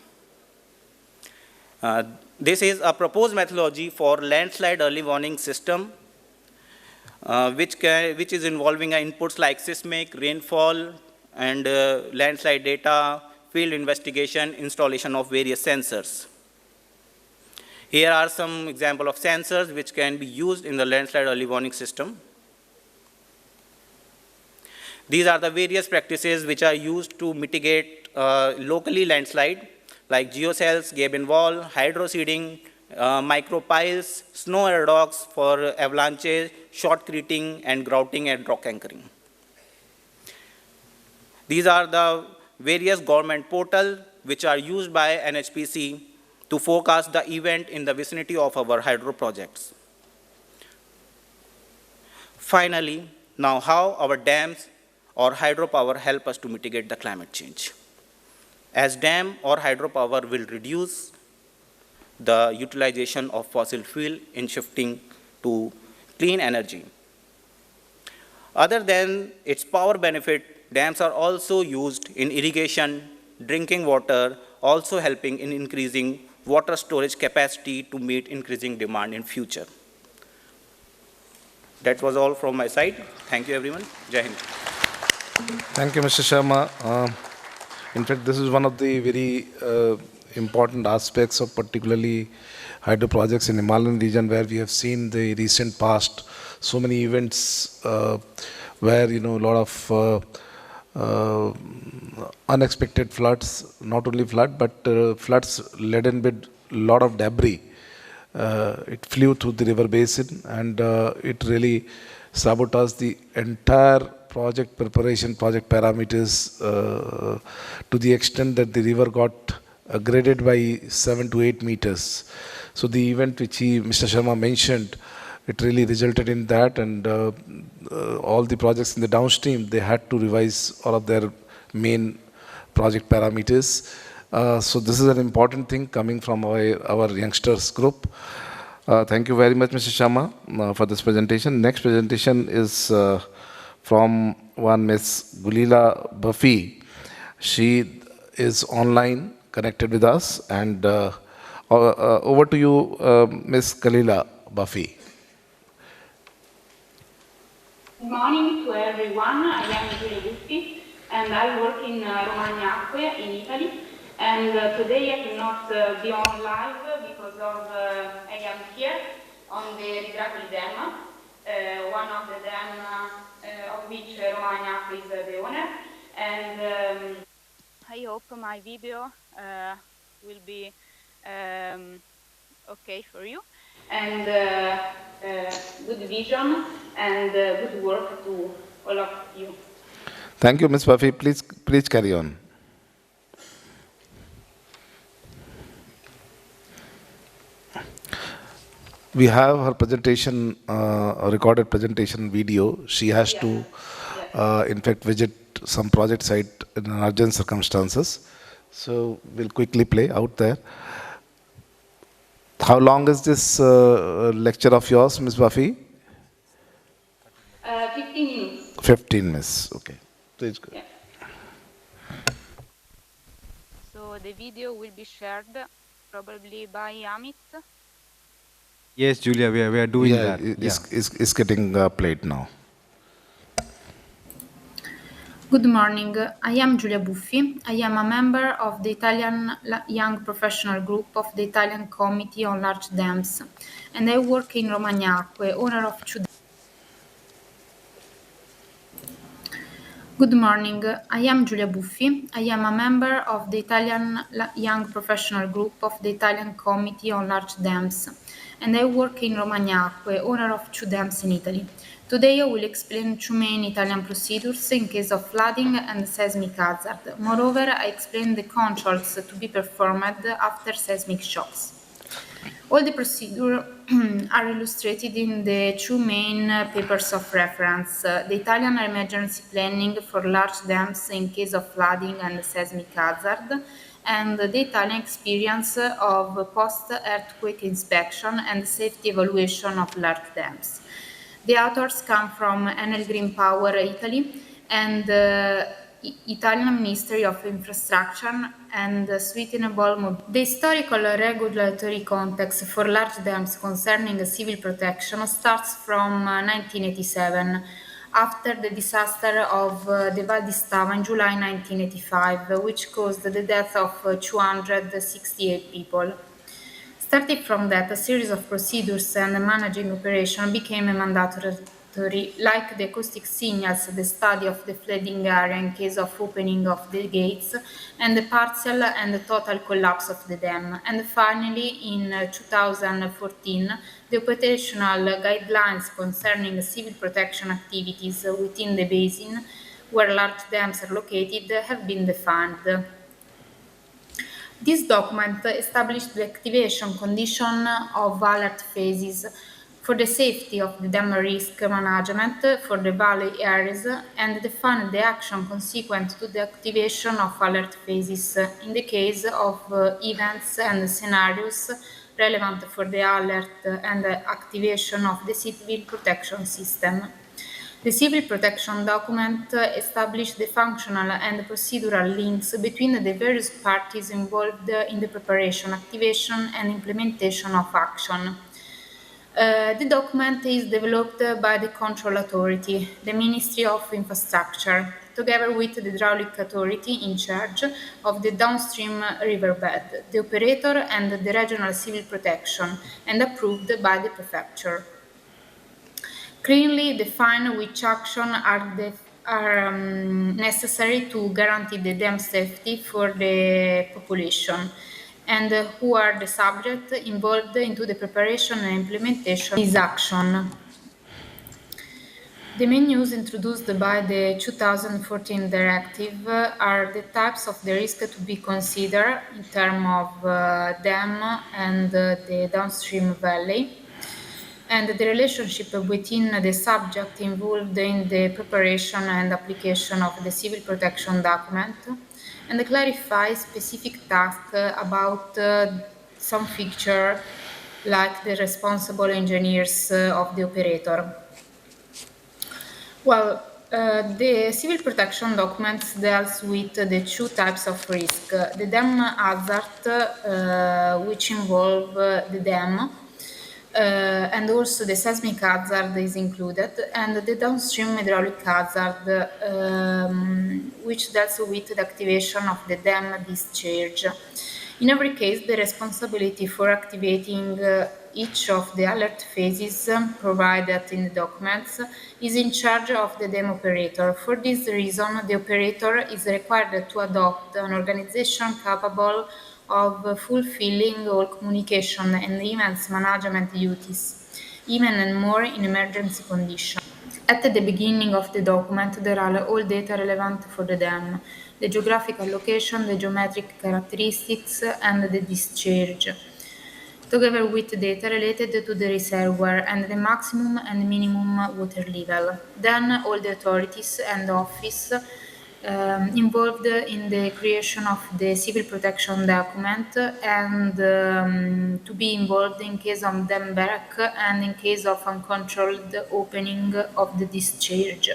This is a proposed methodology for landslide early warning system, which is involving inputs like seismic, rainfall, and landslide data, field investigation, installation of various sensors. Here are some examples of sensors which can be used in the landslide early warning system. These are the various practices which are used to mitigate locally landslide, like geocells, gabion wall, hydroseeding, micropiles, snow aerodocs for avalanches, shotcreting, and grouting and rock anchoring. These are the various government portals which are used by NHPC to forecast the event in the vicinity of our hydro projects. Finally, now how our dams or hydropower help us to mitigate the climate change. As dam or hydropower will reduce the utilization of fossil fuel in shifting to clean energy. Other than its power benefit, dams are also used in irrigation, drinking water, also helping in increasing water storage capacity to meet increasing demand in future. That was all from my side. Thank you, everyone. Jai Hind. Thank you, Mr. Sharma. In fact, this is one of the very important aspects of particularly hydro projects in Himalayan region, where we have seen the recent past so many events where a lot of unexpected floods, not only flood but floods laden with a lot of debris. It flew through the river basin, and it really sabotaged the entire project preparation, project parameters to the extent that the river got graded by 7 to 8 meters. So the event which Mr. Sharma mentioned, it really resulted in that, and all the projects in the downstream, they had to revise all of their main project parameters. So this is an important thing coming from our youngsters group. Thank you very much, Mr. Sharma, for this presentation. Next presentation is from one Ms. Gulila Buffy. She is online, connected with us, and over to you, Ms. Gulila Buffy. Good morning to everyone. I am Giulia Buffi, and I work in Romagna in Italy. And today I cannot be on live because of I am here on the Ridracoli Dam, one of the dams of which Romagna is the owner. And I hope my video will be okay for you. And good vision and good work to all of you. Thank you, Ms. Buffy. Please carry on. We have her presentation, a recorded presentation video. She has to, in fact, visit some project site in urgent circumstances. So we'll quickly play out there. How long is this lecture of yours, Ms. Buffy? 15 minutes. 15 minutes, okay. Please go. Yeah. So the video will be shared probably by Amit. Yes, Julia, we are doing that. It's getting played now. Good morning. I am Giulia Buffi. I am a member of the Italian Young Professional Group of the Italian Committee on Large Dams, and I work in Romagna, owner of 2 dams. Good morning. I am Giulia Buffi. I am a member of the Italian Young Professional Group of the Italian Committee on Large Dams, and I work in Romagnacque, owner of 2 dams in Italy. Today I will explain 2 main Italian procedures in case of flooding and seismic hazard. Moreover, I explain the controls to be performed after seismic shocks. All the procedures are illustrated in the 2 main papers of reference, the Italian emergency planning for large dams in case of flooding and seismic hazard, and the Italian experience of post-earthquake inspection and safety evaluation of large dams. The authors come from Enel Green Power Italy and Italian Ministry of Infrastructure and Sustainable Mobility. The historical regulatory context for large dams concerning civil protection starts from 1987, after the disaster of the Val di Stava in July 1985, which caused the death of 268 people. Starting from that, a series of procedures and managing operation became mandatory, like the acoustic signals, the study of the flooding area in case of opening of the gates, and the partial and the total collapse of the dam. And finally, in 2014, the operational guidelines concerning civil protection activities within the basin where large dams are located have been defined. This document established the activation condition of alert phases for the safety of the dam risk management for the valley areas and defined the action consequent to the activation of alert phases in the case of events and scenarios relevant for the alert and activation of the civil protection system. The civil protection document established the functional and procedural links between the various parties involved in the preparation, activation, and implementation of action. The document is developed by the control authority, the Ministry of Infrastructure, together with the hydraulic authority in charge of the downstream riverbed, the operator, and the regional civil protection, and approved by the prefecture. Clearly define which actions are necessary to guarantee the dam safety for the population and who are the subjects involved into the preparation and implementation of this action. The main news introduced by the 2014 directive are the types of the risk to be considered in terms of dam and the downstream valley, and the relationship between the subject involved in the preparation and application of the civil protection document, and clarify specific tasks about some feature like the responsible engineers of the operator. Well, the civil protection documents deals with the 2 types of risk. The dam hazard, which involve the dam, and also the seismic hazard is included, and the downstream hydraulic hazard, which deals with the activation of the dam discharge. In every case, the responsibility for activating each of the alert phases provided in the documents is in charge of the dam operator. For this reason, the operator is required to adopt an organization capable of fulfilling all communication and events management duties, even and more in emergency conditions. At the beginning of the document, there are all data relevant for the dam, the geographical location, the geometric characteristics, and the discharge, together with data related to the reservoir and the maximum and minimum water level. Then all the authorities and office involved in the creation of the civil protection document and to be involved in case of dam break and in case of uncontrolled opening of the discharge.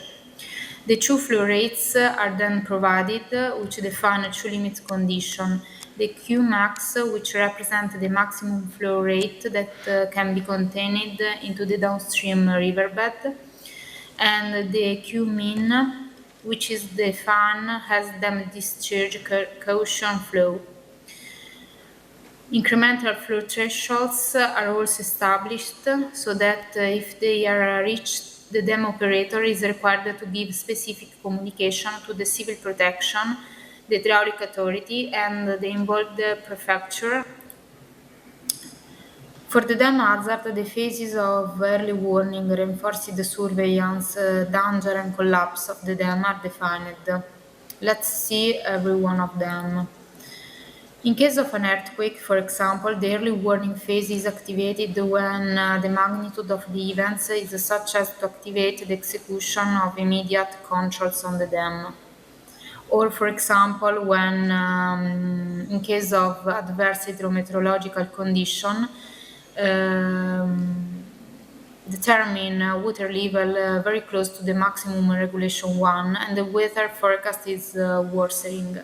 The 2 flow rates are then provided, which define 2 limit conditions. The Q max, which represents the maximum flow rate that can be contained into the downstream riverbed, and the Q min, which is defined as dam discharge caution flow. Incremental flow thresholds are also established so that if they are reached the dam operator is required to give specific communication to the civil protection, the hydraulic authority, and the involved prefecture. For the dam hazard, the phases of early warning, reinforced surveillance, danger, and collapse of the dam are defined. Let's see every one of them. In case of an earthquake, for example, the early warning phase is activated when the magnitude of the events is such as to activate the execution of immediate controls on the dam. Or, for example, when, in case of adverse hydrometeorological condition, determine water level very close to the maximum regulation 1 and the weather forecast is worsening.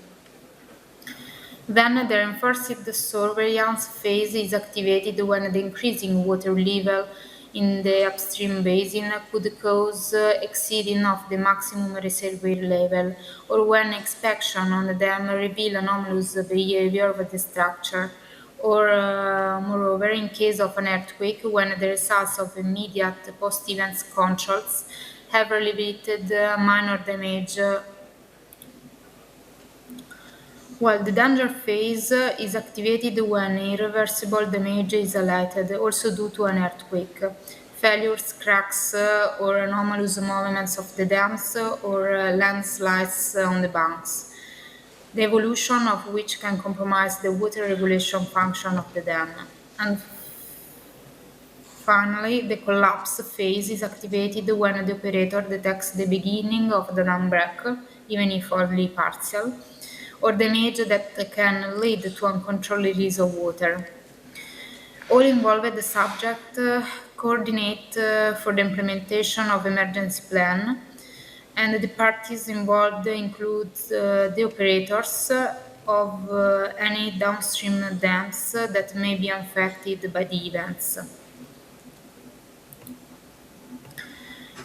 Then the reinforced surveillance phase is activated when the increasing water level in the upstream basin could cause exceeding of the maximum reservoir level, or when inspection on the dam reveal anomalous behavior of the structure, or moreover in case of an earthquake when the results of immediate post-event controls have elevated minor damage. Well, the danger phase is activated when irreversible damage is highlighted, also due to an earthquake, failures, cracks, or anomalous movements of the dams, or landslides on the banks, the evolution of which can compromise the water regulation function of the dam. And finally, the collapse phase is activated when the operator detects the beginning of the dam break, even if only partial, or damage that can lead to uncontrolled release of water. All involved the subject coordinate for the implementation of emergency plan, and the parties involved include the operators of any downstream dams that may be affected by the events.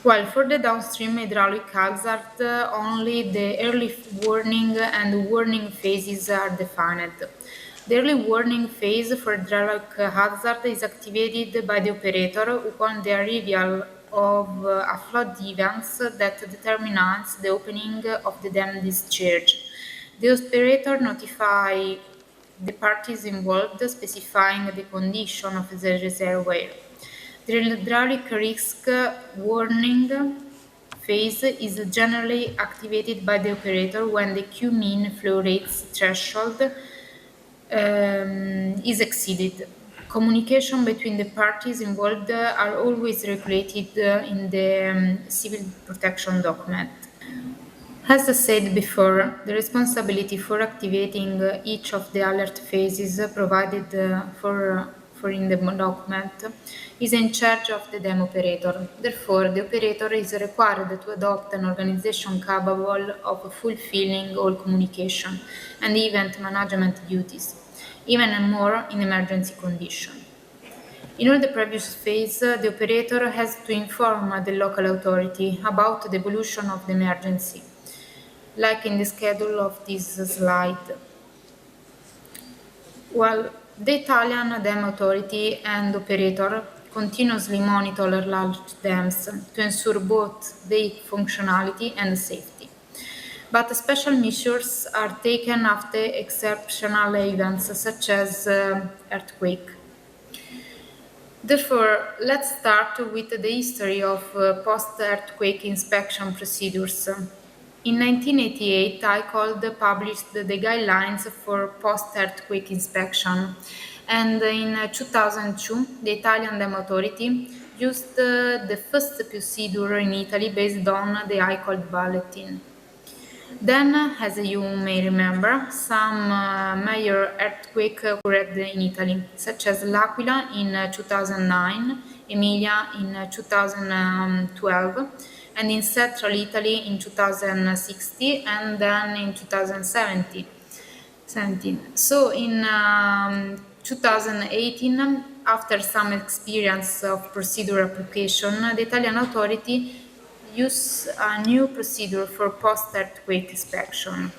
Well, for the downstream hydraulic hazard, only the early warning and warning phases are defined. The early warning phase for hydraulic hazard is activated by the operator upon the arrival of a flood event that determines the opening of the dam discharge. The operator notifies the parties involved, specifying the condition of the reservoir. The hydraulic risk warning phase is generally activated by the operator when the Q-mean flow rates threshold is exceeded. Communication between the parties involved are always regulated in the civil protection document. As I said before, the responsibility for activating each of the alert phases provided for in the document is in charge of the dam operator. Therefore, the operator is required to adopt an organization capable of fulfilling all communication and event management duties, even more in emergency conditions. In all the previous phase, the operator has to inform the local authority about the evolution of the emergency, like in the schedule of this slide. Well, the Italian dam authority and operator continuously monitor large dams to ensure both their functionality and safety. But special measures are taken after exceptional events such as earthquake. Therefore, let's start with the history of post-earthquake inspection procedures. In 1988, INCOLD published the guidelines for post-earthquake inspection, and in 2002, the Italian Dam Authority used the first procedure in Italy based on the INCOLD bulletin. Then, as you may remember, some major earthquakes occurred in Italy, such as L'Aquila in 2009, Emilia in 2012, and in central Italy in 2016, and then in 2017. So in 2018, after some experience of procedure application, the Italian authority use a new procedure for post-earthquake inspection.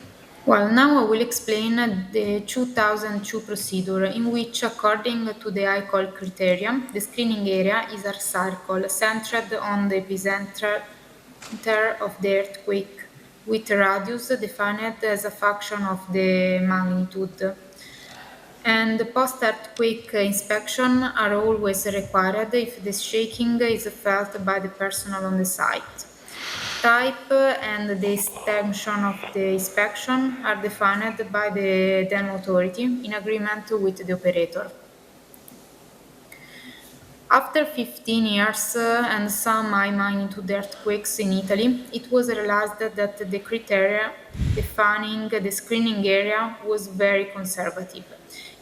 Well, now I will explain the 2002 procedure, in which, according to the INCOLD criterion, the screening area is a circle centered on the epicenter of the earthquake, with radius defined as a function of the magnitude. And the post-earthquake inspection are always required if the shaking is felt by the personnel on the site. Type and the extension of the inspection are defined by the dam authority in agreement with the operator. After 15 years and some high magnitude earthquakes in Italy, it was realized that the criteria defining the screening area was very conservative.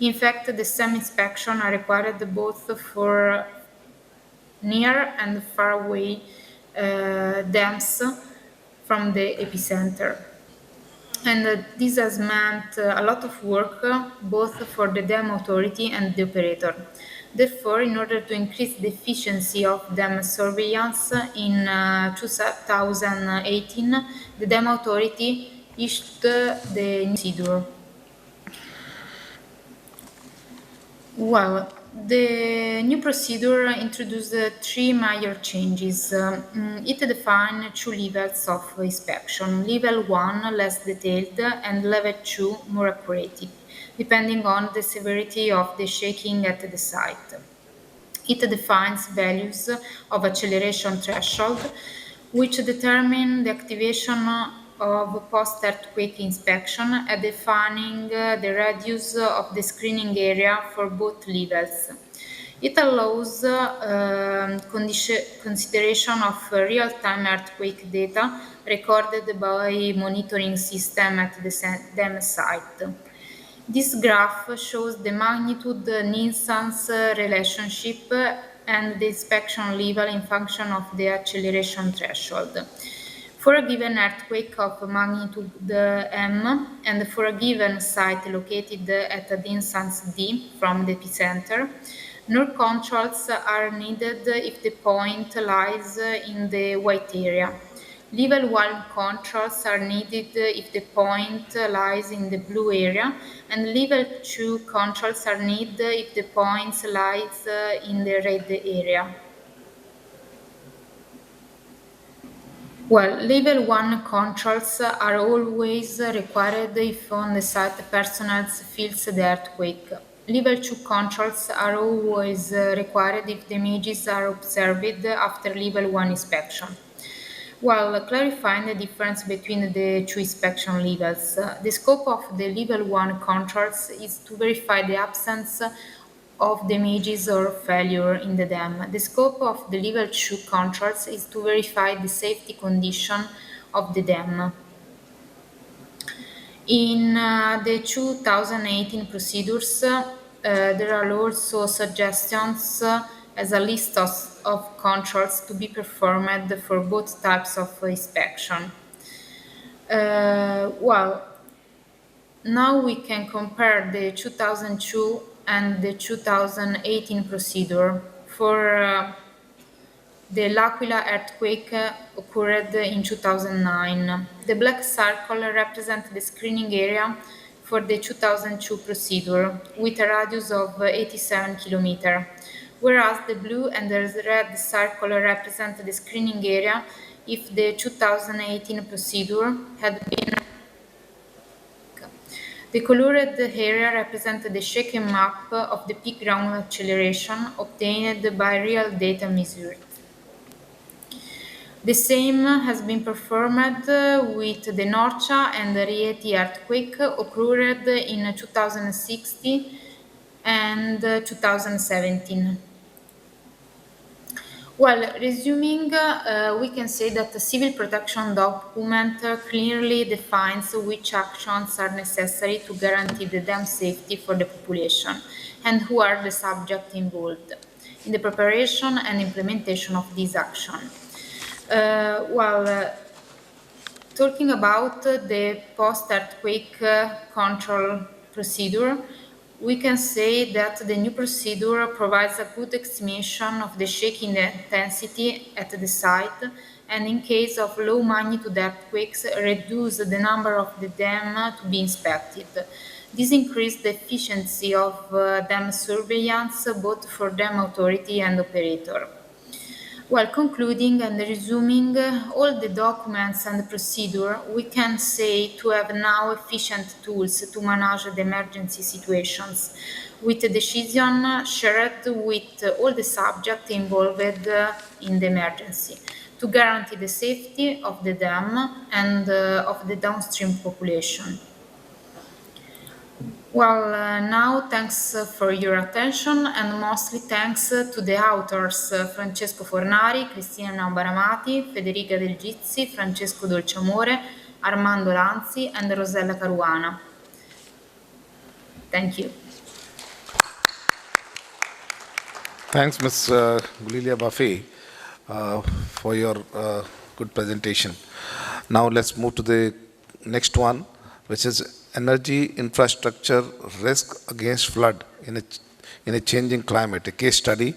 In fact, the same inspection are required both for near and far away dams from the epicenter. And this has meant a lot of work both for the dam authority and the operator. Therefore, in order to increase the efficiency of dam surveillance, in 2018, the dam authority issued the new procedure. Well, the new procedure introduced three major changes. It defined two levels of inspection: level 1 less detailed and level 2 more accurate, depending on the severity of the shaking at the site. It defines values of acceleration threshold, which determine the activation of post-earthquake inspection and defining the radius of the screening area for both levels. It allows consideration of real-time earthquake data recorded by monitoring system at the dam site. This graph shows the magnitude nuisance relationship and the inspection level in function of the acceleration threshold. For a given earthquake of magnitude M and for a given site located at a distance d from the epicenter, no controls are needed if the point lies in the white area. Level 1 controls are needed if the point lies in the blue area, and level 2 controls are needed if the point lies in the red area. Well, level 1 controls are always required if on the site personnel feels the earthquake. Level 2 controls are always required if the images are observed after level 1 inspection. While clarifying the difference between the two inspection levels, the scope of the level 1 controls is to verify the absence of damages or failure in the dam. The scope of the level 2 controls is to verify the safety condition of the dam. In the 2018 procedures, there are also suggestions as a list of controls to be performed for both types of inspection. Well, now we can compare the 2002 and the 2018 procedure. For the L'Aquila earthquake occurred in 2009. The black circle represents the screening area for the 2002 procedure, with a radius of 87 km, whereas the blue and the red circle represent the screening area if the 2018 procedure had been. The colored area represents the shaken map of the peak ground acceleration obtained by real data measured. The same has been performed with the Norcia and the Rieti earthquake occurred in 2016 and 2017. Well, resuming, we can say that the civil protection document clearly defines which actions are necessary to guarantee the dam safety for the population and who are the subjects involved in the preparation and implementation of this action. Talking about the post-earthquake control procedure, we can say that the new procedure provides a good estimation of the shaking intensity at the site, and in case of low magnitude earthquakes, reduce the number of the dam to be inspected. This increased the efficiency of dam surveillance both for dam authority and operator. While concluding and resuming all the documents and procedure, we can say to have now efficient tools to manage the emergency situations, with the decision shared with all the subjects involved in the emergency, to guarantee the safety of the dam and of the downstream population. Well, now thanks for your attention, and mostly thanks to the authors Francesco Fornari, Cristina Baramati, Federica Del Gizzi, Francesco Dolciamore, Armando Lanzi, and Rosella Caruana. Thank you. Thanks, Ms. Gulilia Buffet, for your good presentation. Now let's move to the next one, which is energy infrastructure risk against flood in a changing climate, a case study.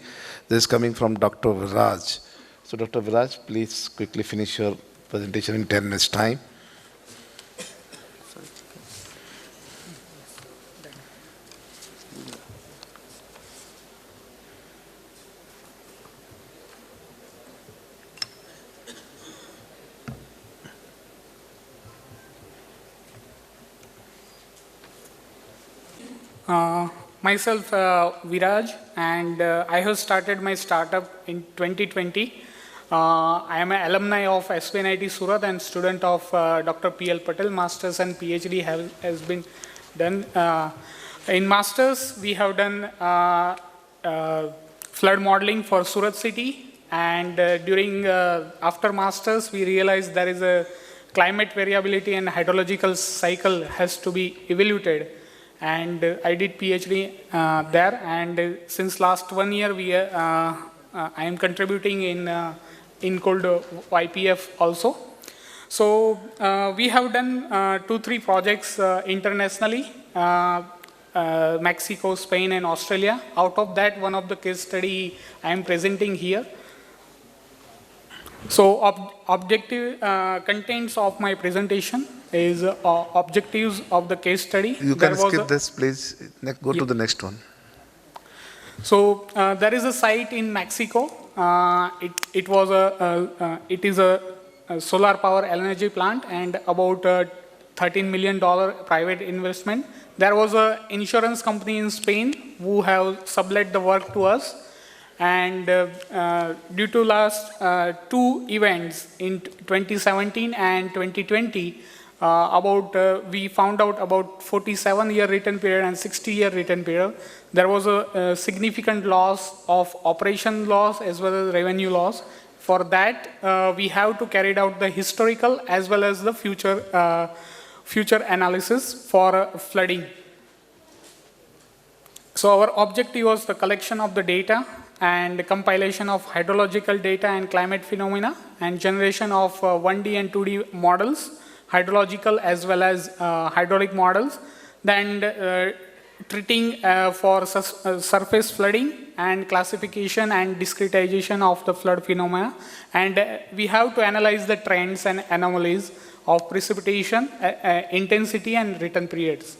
This is coming from Dr. Viraj. So Dr. Viraj, please quickly finish your presentation in 10 minutes time. Myself, Viraj, and I have started my startup in 2020. I am an alumni of SPNIT Surat and student of Dr. P.L. Patel. Masters and PhD has been done. In Masters, we have done flood modeling for Surat city, and during after Masters, we realized there is a climate variability and hydrological cycle has to be evaluated. And I did PhD there, and since last 1 year, I am contributing in INCOLD YPF also. So we have done 2-3 projects internationally, Mexico, Spain, and Australia. Out of that, one of the case study I am presenting here. So objective contents of my presentation is objectives of the case study. You can skip this, please. Go to the next one. So there is a site in Mexico. It is a solar power energy plant and about $13 million private investment. There was an insurance company in Spain who have sublet the work to us. And due to last 2 events in 2017 and 2020, we found out about 47-year return period and 60-year return period. There was a significant loss of operation loss as well as revenue loss. For that, we have to carry out the historical as well as the future analysis for flooding. So our objective was the collection of the data and compilation of hydrological data and climate phenomena and generation of 1D and 2D models, hydrological as well as hydraulic models, then treating for surface flooding and classification and discretization of the flood phenomena. And we have to analyze the trends and anomalies of precipitation, intensity and return periods.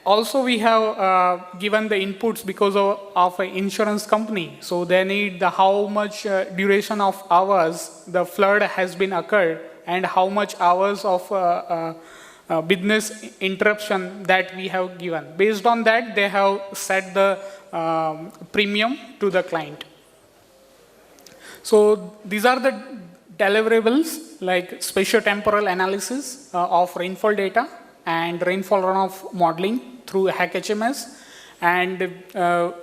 Also, we have given the inputs because of an insurance company. So they need how much duration of hours the flood has been occurred and how much hours of business interruption that we have given. Based on that, they have set the premium to the client. So these are the deliverables like spatiotemporal analysis of rainfall data and rainfall runoff modeling through HackHMS. And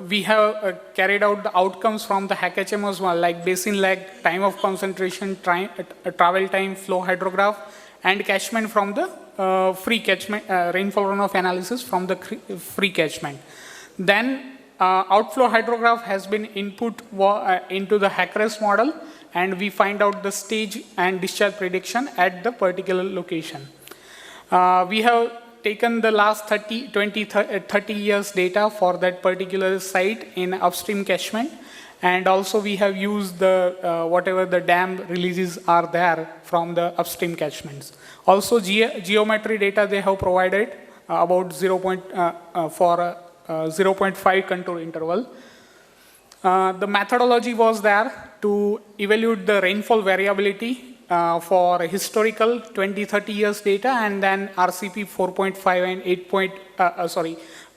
we have carried out the outcomes from the HackHMS one, like basin lag, time of concentration, travel time, flow hydrograph, and catchment from the free catchment, rainfall runoff analysis from the free catchment. Then outflow hydrograph has been input into the HackREST model, and we find out the stage and discharge prediction at the particular location. We have taken the last 30 years data for that particular site in upstream catchment. And also we have used the whatever the dam releases are there from the upstream catchments. Also geometry data they have provided about 0.5 contour interval. The methodology was there to evaluate the rainfall variability for historical 20-30 years data, and then RCP 4.5 and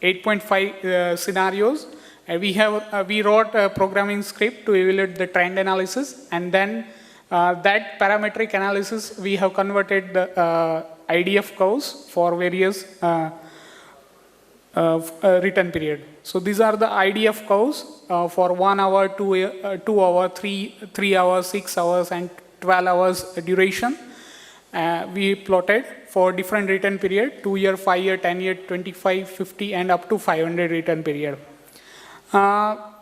8.5 scenarios. We wrote a programming script to evaluate the trend analysis, and then that parametric analysis we have converted the IDF curves for various return period. So these are the IDF curves for 1 hour, 2 hour, 3 hours, 6 hours, and 12 hours duration. We plotted for different return period, 2 year, 5 year, 10 year, 25, 50, and up to 500 return period.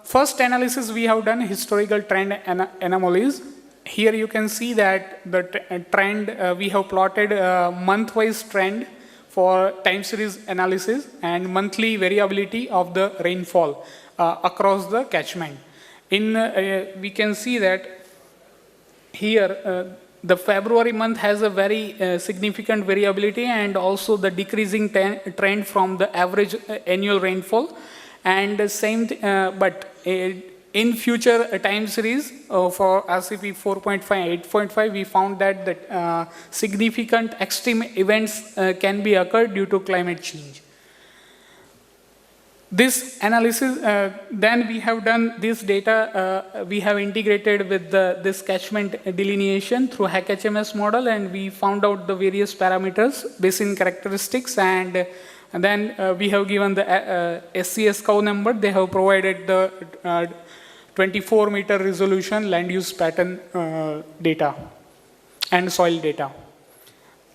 First analysis we have done historical trend anomalies. Here you can see that the trend, we have plotted month-wise trend for time series analysis and monthly variability of the rainfall across the catchment. We can see that here the February month has a very significant variability, and also the decreasing trend from the average annual rainfall. And the same, but in future time series for RCP 4.5, 8.5, we found that the significant extreme events can be occurred due to climate change. This analysis, then we have done this data, we have integrated with this catchment delineation through HackHMS model, and we found out the various parameters, basin characteristics, and then we have given the SCS curve number. They have provided the 24-meter resolution land use pattern data and soil data.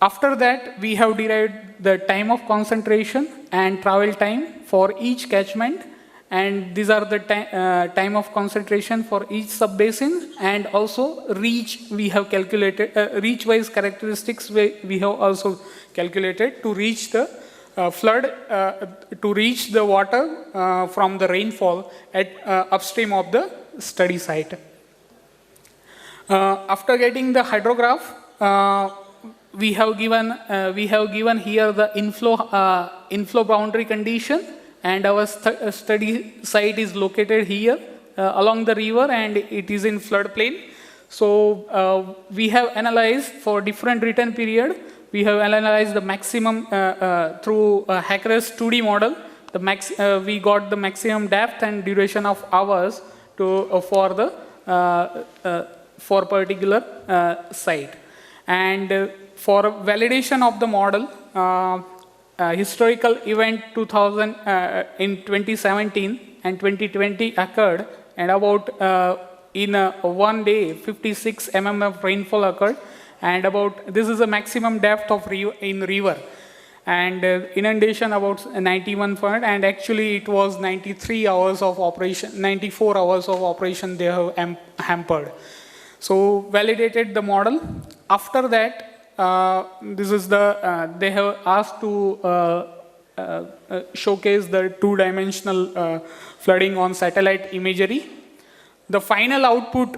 After that, we have derived the time of concentration and travel time for each catchment, and these are the time of concentration for each sub-basin, and also reach we have calculated, reach-wise characteristics we have also calculated to reach the flood, to reach the water from the rainfall at upstream of the study site. After getting the hydrograph, we have given here the inflow boundary condition, and our study site is located here along the river, and it is in floodplain. So we have analyzed for different return period. We have analyzed the maximum through Hacker's 2D model. We got the maximum depth and duration of hours for particular site. And for validation of the model, historical event in 2017 and 2020 occurred, and about in one day 56 mm of rainfall occurred, and about this is the maximum depth of in river, and inundation about 91 point, and actually it was 93 hours of operation, 94 hours of operation they have hampered. So validated the model. After that, this is the they have asked to showcase the two-dimensional flooding on satellite imagery. The final output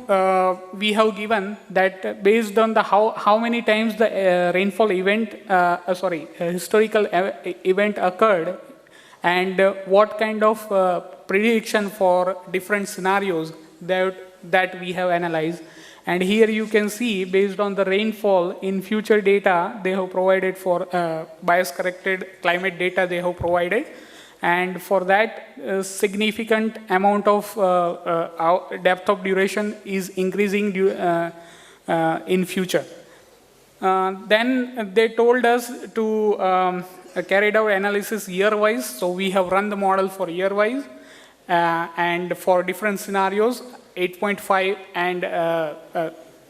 we have given that based on the how many times the rainfall event, historical event occurred, and what kind of prediction for different scenarios that we have analyzed. And here you can see, based on the rainfall in future data, they have provided for bias-corrected climate data they have provided. And for that, significant amount of depth of duration is increasing in future. Then they told us to carry out analysis year-wise. So we have run the model for year-wise, and for different scenarios, 8.5 and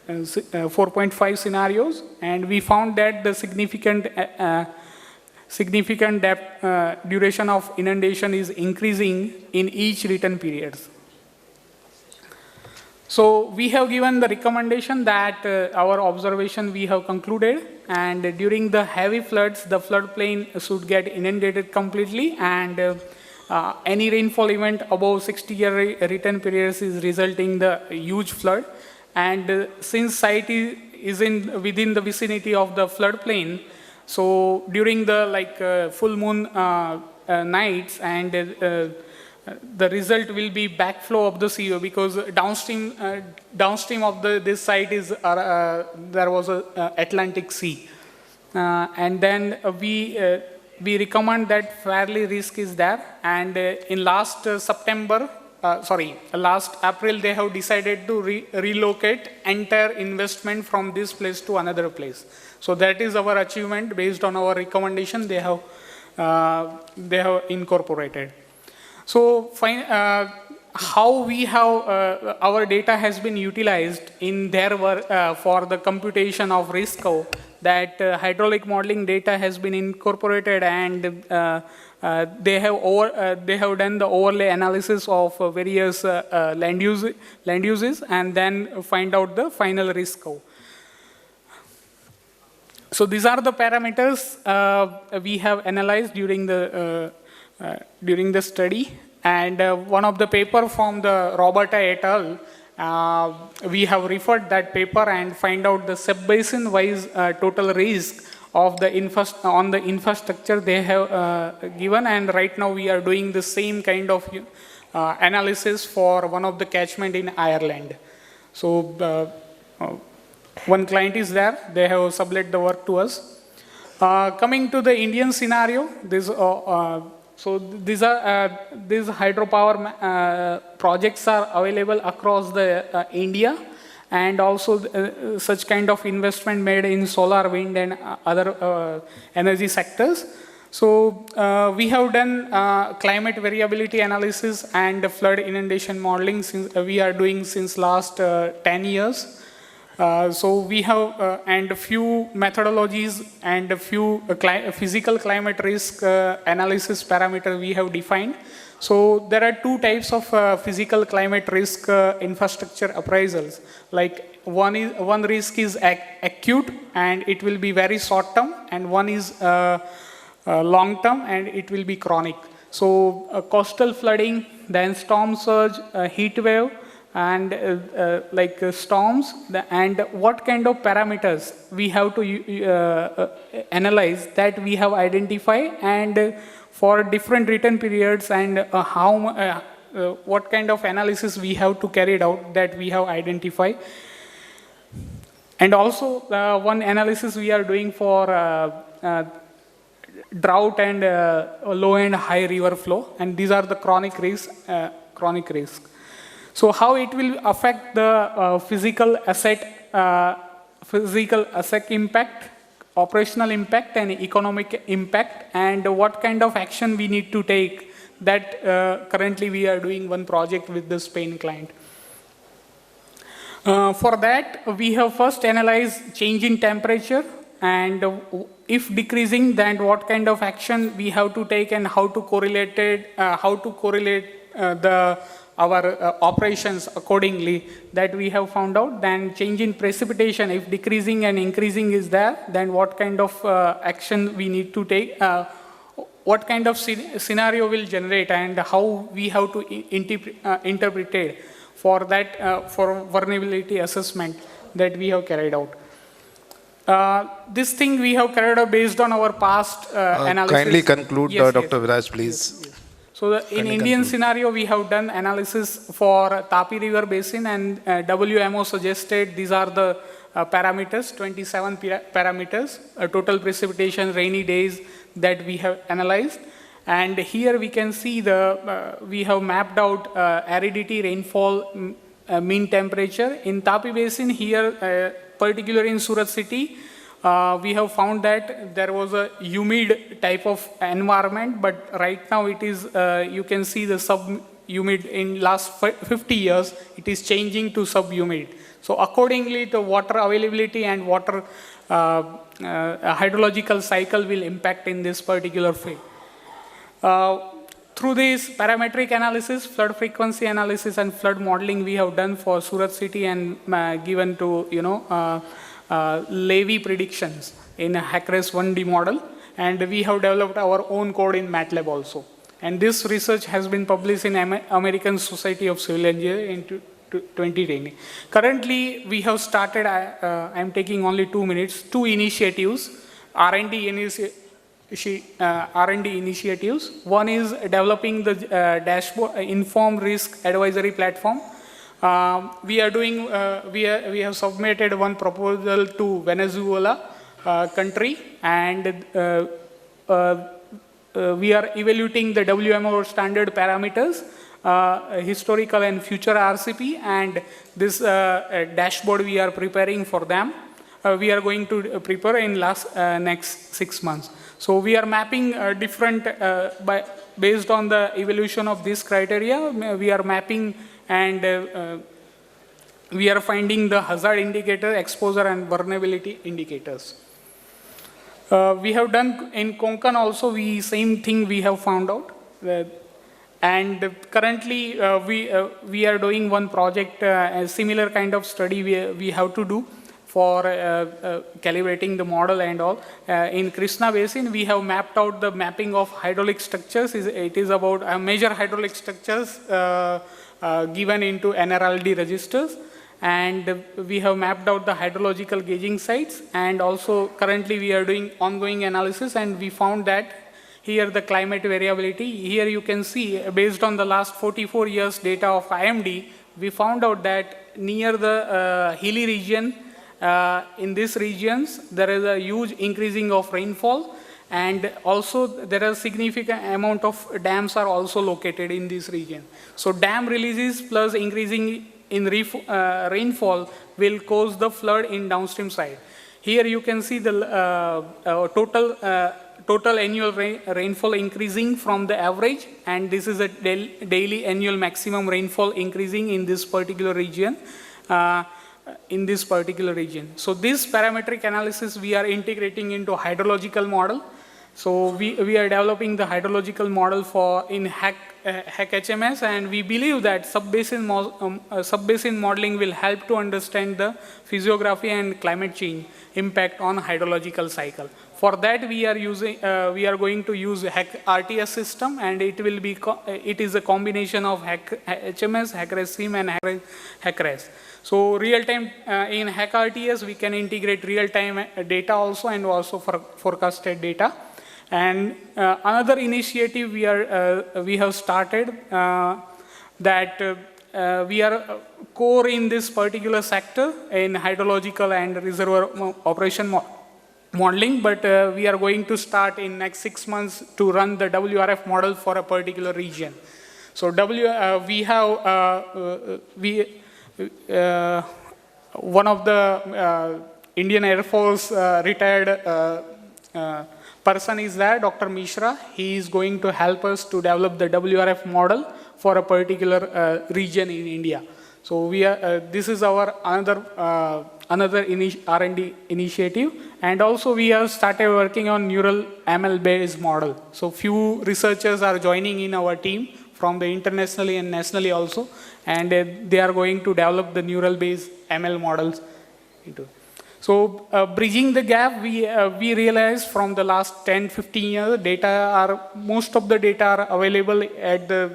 4.5 scenarios, and we found that the significant depth duration of inundation is increasing in each return periods. So we have given the recommendation that our observation we have concluded, and during the heavy floods, the floodplain should get inundated completely, and any rainfall event above 60-year return periods is resulting the huge flood. And since site is within the vicinity of the floodplain, so during the full moon nights, and the result will be backflow of the CO, because downstream of this site is there was a Atlantic Sea, and then we recommend that fairly risk is there. And in last last April, they have decided to relocate entire investment from this place to another place. So that is our achievement based on our recommendation. They have incorporated. So how we have our data has been utilized in their work for the computation of risk curve. That hydraulic modeling data has been incorporated, and they have done the overlay analysis of various land uses, and then find out the final risk curve. So these are the parameters we have analyzed during the study. And one of the paper from the Roberta et al. We have referred that paper and find out the sub-basin wise total risk of the infrastructure they have given. And right now we are doing the same kind of analysis for one of the catchment in Ireland. So one client is there, they have sublet the work to us. Coming to the Indian scenario, so these hydropower projects are available across the India, and also such kind of investment made in solar, wind, and other energy sectors. So we have done climate variability analysis and flood inundation modeling since we are doing since last 10 years. So we have and a few methodologies and a few physical climate risk analysis parameter we have defined. So there are two types of physical climate risk infrastructure appraisals. Like one risk is acute and it will be very short term, and one is long term and it will be chronic. So coastal flooding, then storm surge, heat wave, and storms, and what kind of parameters we have to analyze, that we have identified, and for different return periods, and what kind of analysis we have to carry out, that we have identified. And also one analysis we are doing for drought and low and high river flow, and these are the chronic risk. So how it will affect the physical asset impact, operational impact, and economic impact, and what kind of action we need to take, that currently we are doing one project with the Spain client. For that, we have first analyzed change in temperature, and if decreasing, then what kind of action we have to take, and how to correlate our operations accordingly, that we have found out. Then change in precipitation, if decreasing and increasing is there, then what kind of action we need to take, what kind of scenario will generate, and how we have to interpret it for that, for vulnerability assessment that we have carried out. This thing we have carried out based on our past analysis. Kindly conclude, Yes, Dr. Viraj, please. Yes. So in Indian scenario, we have done analysis for Tapi River Basin, and WMO suggested these are the parameters, 27 parameters, total precipitation, rainy days, that we have analyzed. And here we can see we have mapped out aridity, rainfall, mean temperature. In Tapi Basin here, particularly in Surat city, we have found that there was a humid type of environment, but right now it is, you can see the sub-humid in last 50 years, it is changing to sub-humid. So accordingly, the water availability and water hydrological cycle will impact in this particular phase. through this parametric analysis, flood frequency analysis, and flood modeling we have done for Surat city and given to, levy predictions in a HACRES 1D model. And we have developed our own code in MATLAB also. And this research has been published in American Society of Civil Engineers in 2020. Currently, we have started, I'm taking only 2 minutes, 2 initiatives, R&D initiatives. One is developing the dashboard informed risk advisory platform. We have submitted one proposal to Venezuela country, and we are evaluating the WMO standard parameters, historical and future RCP, and this dashboard we are preparing for them. We are going to prepare in next 6 months. So we are mapping different, based on the evaluation of this criteria, we are mapping and we are finding the hazard indicator, exposure and vulnerability indicators. We have done in Konkan also, same thing we have found out. And currently we are doing one project, a similar kind of study we have to do for calibrating the model and all. In Krishna Basin, we have mapped out the mapping of hydraulic structures. It is about major hydraulic structures given into NRLD registers. And we have mapped out the hydrological gauging sites, and also currently we are doing ongoing analysis, and we found that here the climate variability, here you can see based on the last 44 years data of IMD, we found out that near the hilly region, in these regions, there is a huge increasing of rainfall, and also there are significant amount of dams are also located in this region. So dam releases plus increasing in rainfall will cause the flood in downstream side. Here you can see the total annual rainfall increasing from the average, and this is a daily annual maximum rainfall increasing in this particular region. So this parametric analysis we are integrating into hydrological model. So we are developing the hydrological model in HAC-HMS, and we believe that sub-basin modeling will help to understand the physiography and climate change impact on hydrological cycle. For that, we are going to use HAC-RTS system, and it is a combination of HAC-HMS, HAC-RES-SIM, and HAC-RES. So real-time in HAC-RTS, we can integrate real-time data also, and also for forecasted data. And another initiative we have started that we are core in this particular sector in hydrological and reservoir operation modeling, but we are going to start in next 6 months to run the WRF model for a particular region. So one of the Indian Air Force retired person is there, Dr. Mishra. He is going to help us to develop the WRF model for a particular region in India. So this is our another R&D initiative, and also we have started working on neural ML based model. So few researchers are joining in our team from the internationally and nationally also, and they are going to develop the neural based ML models into. So bridging the gap, we realized from the last 10-15 years, most of the data are available at the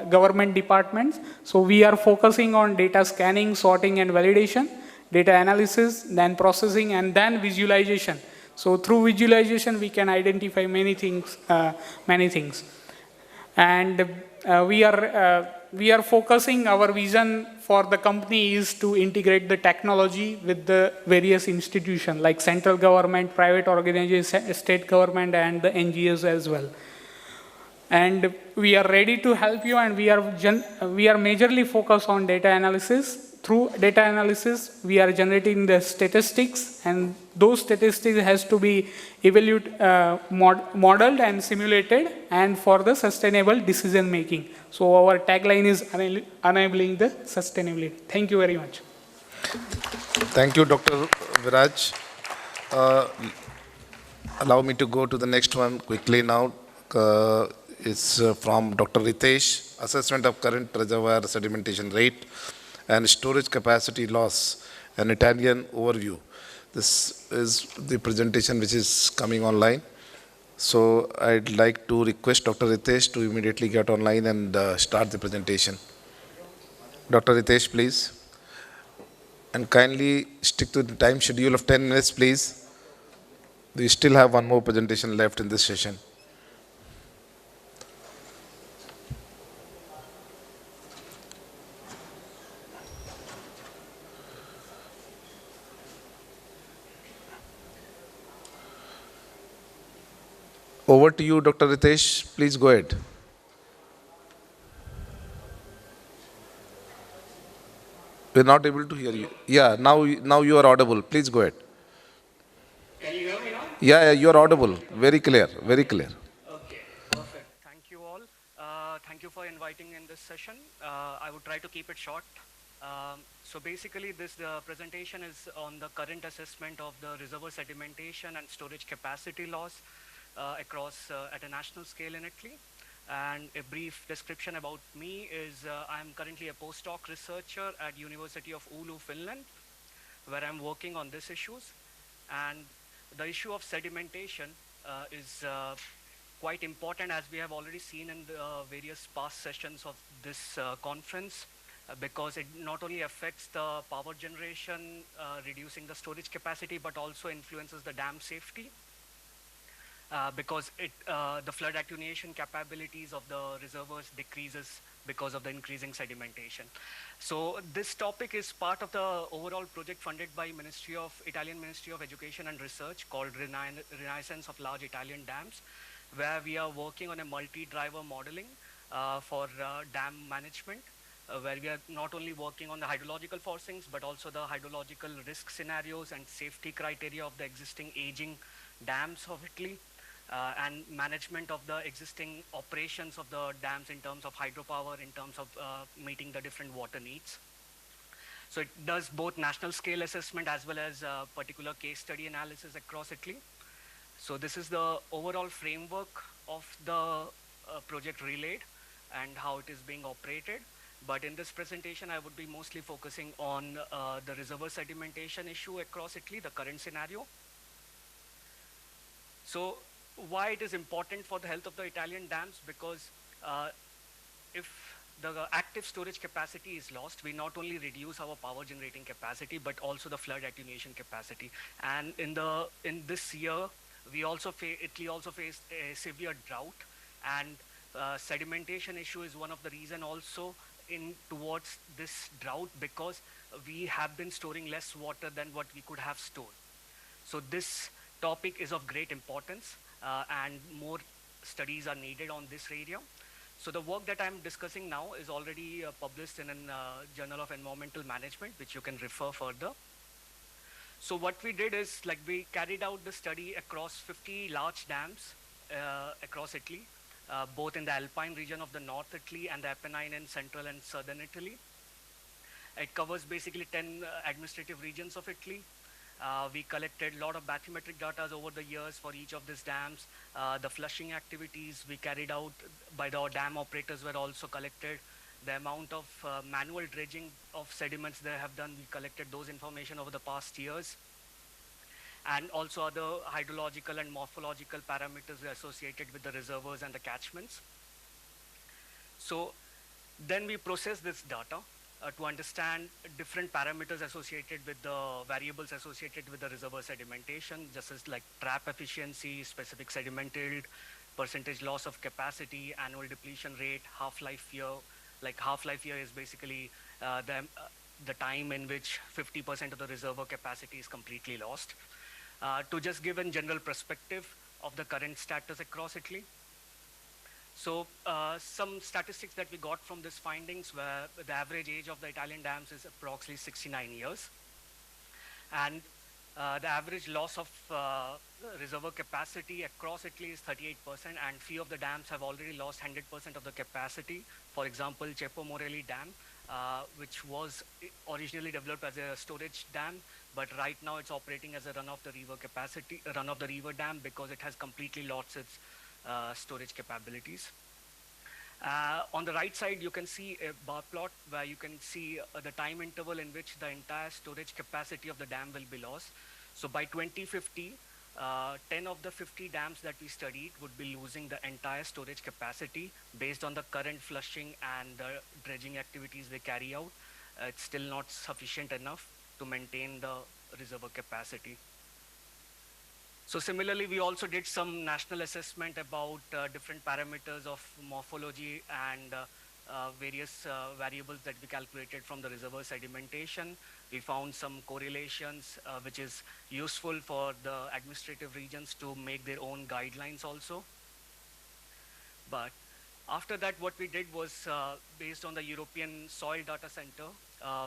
government departments. So we are focusing on data scanning, sorting, and validation, data analysis, then processing, and then visualization. So through visualization, we can identify many things. And we are focusing, our vision for the company is to integrate the technology with the various institutions like central government, private organizations, state government, and the NGOs as well. And we are ready to help you, and we are majorly focused on data analysis. Through data analysis, we are generating the statistics, and those statistics has to be modeled and simulated, and for the sustainable decision making. So our tagline is enabling the sustainability. Thank you very much. Thank you, Dr. Viraj. Allow me to go to the next one quickly now. It's from Dr. Ritesh, Assessment of Current Reservoir Sedimentation Rate and Storage Capacity Loss, an Italian Overview. This is the presentation which is coming online. So I'd like to request Dr. Ritesh to immediately get online and start the presentation. Dr. Ritesh, please. And kindly stick to the time schedule of 10 minutes, please. We still have one more presentation left in this session. Over to you, Dr. Ritesh. Please go ahead. We're not able to hear you. Yeah, now you are audible. Please go ahead. Can you hear me now? Yeah, you are audible. Very clear, very clear. Okay, perfect. Thank you all. Thank you for inviting in this session. I would try to keep it short. So basically, this presentation is on the current assessment of the reservoir sedimentation and storage capacity loss across at a national scale in Italy. And a brief description about me is I'm currently a postdoc researcher at University of Oulu, Finland, where I'm working on these issues. And the issue of sedimentation is quite important, as we have already seen in the various past sessions of this conference, because it not only affects the power generation, reducing the storage capacity, but also influences the dam safety. Because the flood attenuation capabilities of the reservoirs decreases because of the increasing sedimentation. So this topic is part of the overall project funded by Italian Ministry of Education and Research called Renaissance of Large Italian Dams, where we are working on a multi-driver modeling for dam management, where we are not only working on the hydrological forcings, but also the hydrological risk scenarios and safety criteria of the existing aging dams of Italy. And management of the existing operations of the dams in terms of hydropower, in terms of meeting the different water needs. So it does both national scale assessment as well as particular case study analysis across Italy. So this is the overall framework of the project Relayed and how it is being operated. But in this presentation, I would be mostly focusing on the reservoir sedimentation issue across Italy, the current scenario. So why it is important for the health of the Italian dams? Because if the active storage capacity is lost, we not only reduce our power generating capacity, but also the flood attenuation capacity. And in this year, Italy also faced a severe drought, and sedimentation issue is one of the reason also towards this drought, because we have been storing less water than what we could have stored. So this topic is of great importance, and more studies are needed on this area. So the work that I'm discussing now is already published in a Journal of Environmental Management, which you can refer further. So what we did is, we carried out the study across 50 large dams across Italy, both in the Alpine region of the North Italy and the Apennine in central and southern Italy. It covers basically 10 administrative regions of Italy. We collected a lot of bathymetric data over the years for each of these dams. The flushing activities we carried out by the dam operators were also collected. The amount of manual dredging of sediments they have done, we collected those information over the past years. And also other hydrological and morphological parameters associated with the reservoirs and the catchments. So then we process this data to understand different parameters associated with the variables associated with the reservoir sedimentation, just as trap efficiency, specific sediment yield, percentage loss of capacity, annual depletion rate, half-life year. Half-life year is basically the time in which 50% of the reservoir capacity is completely lost. To just give a general perspective of the current status across Italy. So some statistics that we got from these findings were the average age of the Italian dams is approximately 69 years. And the average loss of reservoir capacity across Italy is 38%, and few of the dams have already lost 100% of the capacity. For example, Ceppo Morelli Dam, which was originally developed as a storage dam, but right now it's operating as a run-of-the-river dam because it has completely lost its storage capabilities. On the right side, you can see a bar plot where you can see the time interval in which the entire storage capacity of the dam will be lost. So by 2050, 10 of the 50 dams that we studied would be losing the entire storage capacity based on the current flushing and the dredging activities they carry out. It's still not sufficient enough to maintain the reservoir capacity. So similarly, we also did some national assessment about different parameters of morphology and various variables that we calculated from the reservoir sedimentation. We found some correlations which is useful for the administrative regions to make their own guidelines also. But after that, what we did was based on the European Soil Data Center,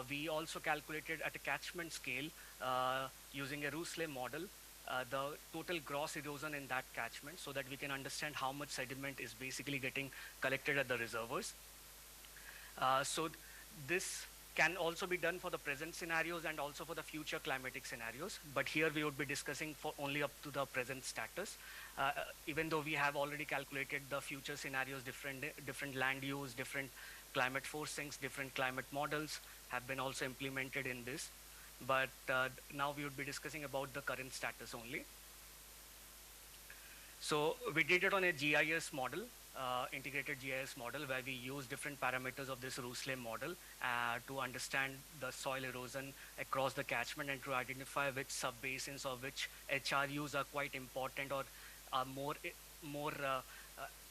we also calculated at a catchment scale using a Rousselet model the total gross erosion in that catchment so that we can understand how much sediment is basically getting collected at the reservoirs. So this can also be done for the present scenarios and also for the future climatic scenarios. But here we would be discussing for only up to the present status. Even though we have already calculated the future scenarios, different land use, different climate forcings, different climate models have been also implemented in this. But now we would be discussing about the current status only. So we did it on a GIS model, integrated GIS model, where we use different parameters of this Rousselet model to understand the soil erosion across the catchment and to identify which subbasins or which HRUs are quite important or are more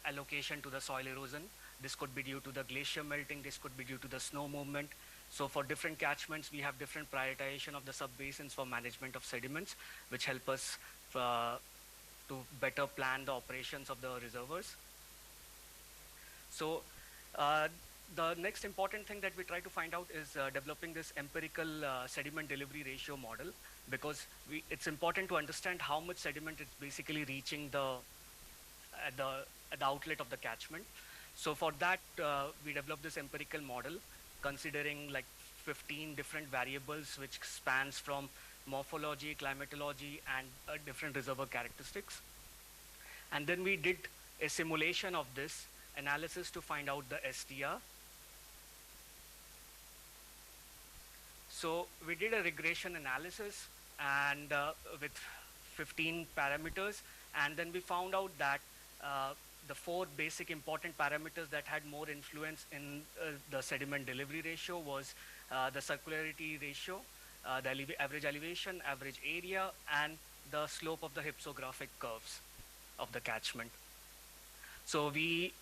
allocation to the soil erosion. This could be due to the glacier melting, this could be due to the snow movement. So for different catchments, we have different prioritization of the subbasins for management of sediments, which help us to better plan the operations of the reservoirs. So the next important thing that we try to find out is developing this empirical sediment delivery ratio model, because it's important to understand how much sediment is basically reaching at the outlet of the catchment. So for that, we developed this empirical model considering like 15 different variables which spans from morphology, climatology, and different reservoir characteristics. And then we did a simulation of this analysis to find out the SDR. So we did a regression analysis and with 15 parameters, and then we found out that the 4 basic important parameters that had more influence in the sediment delivery ratio was the circularity ratio, the average elevation, average area, and the slope of the hypsographic curves of the catchment. So we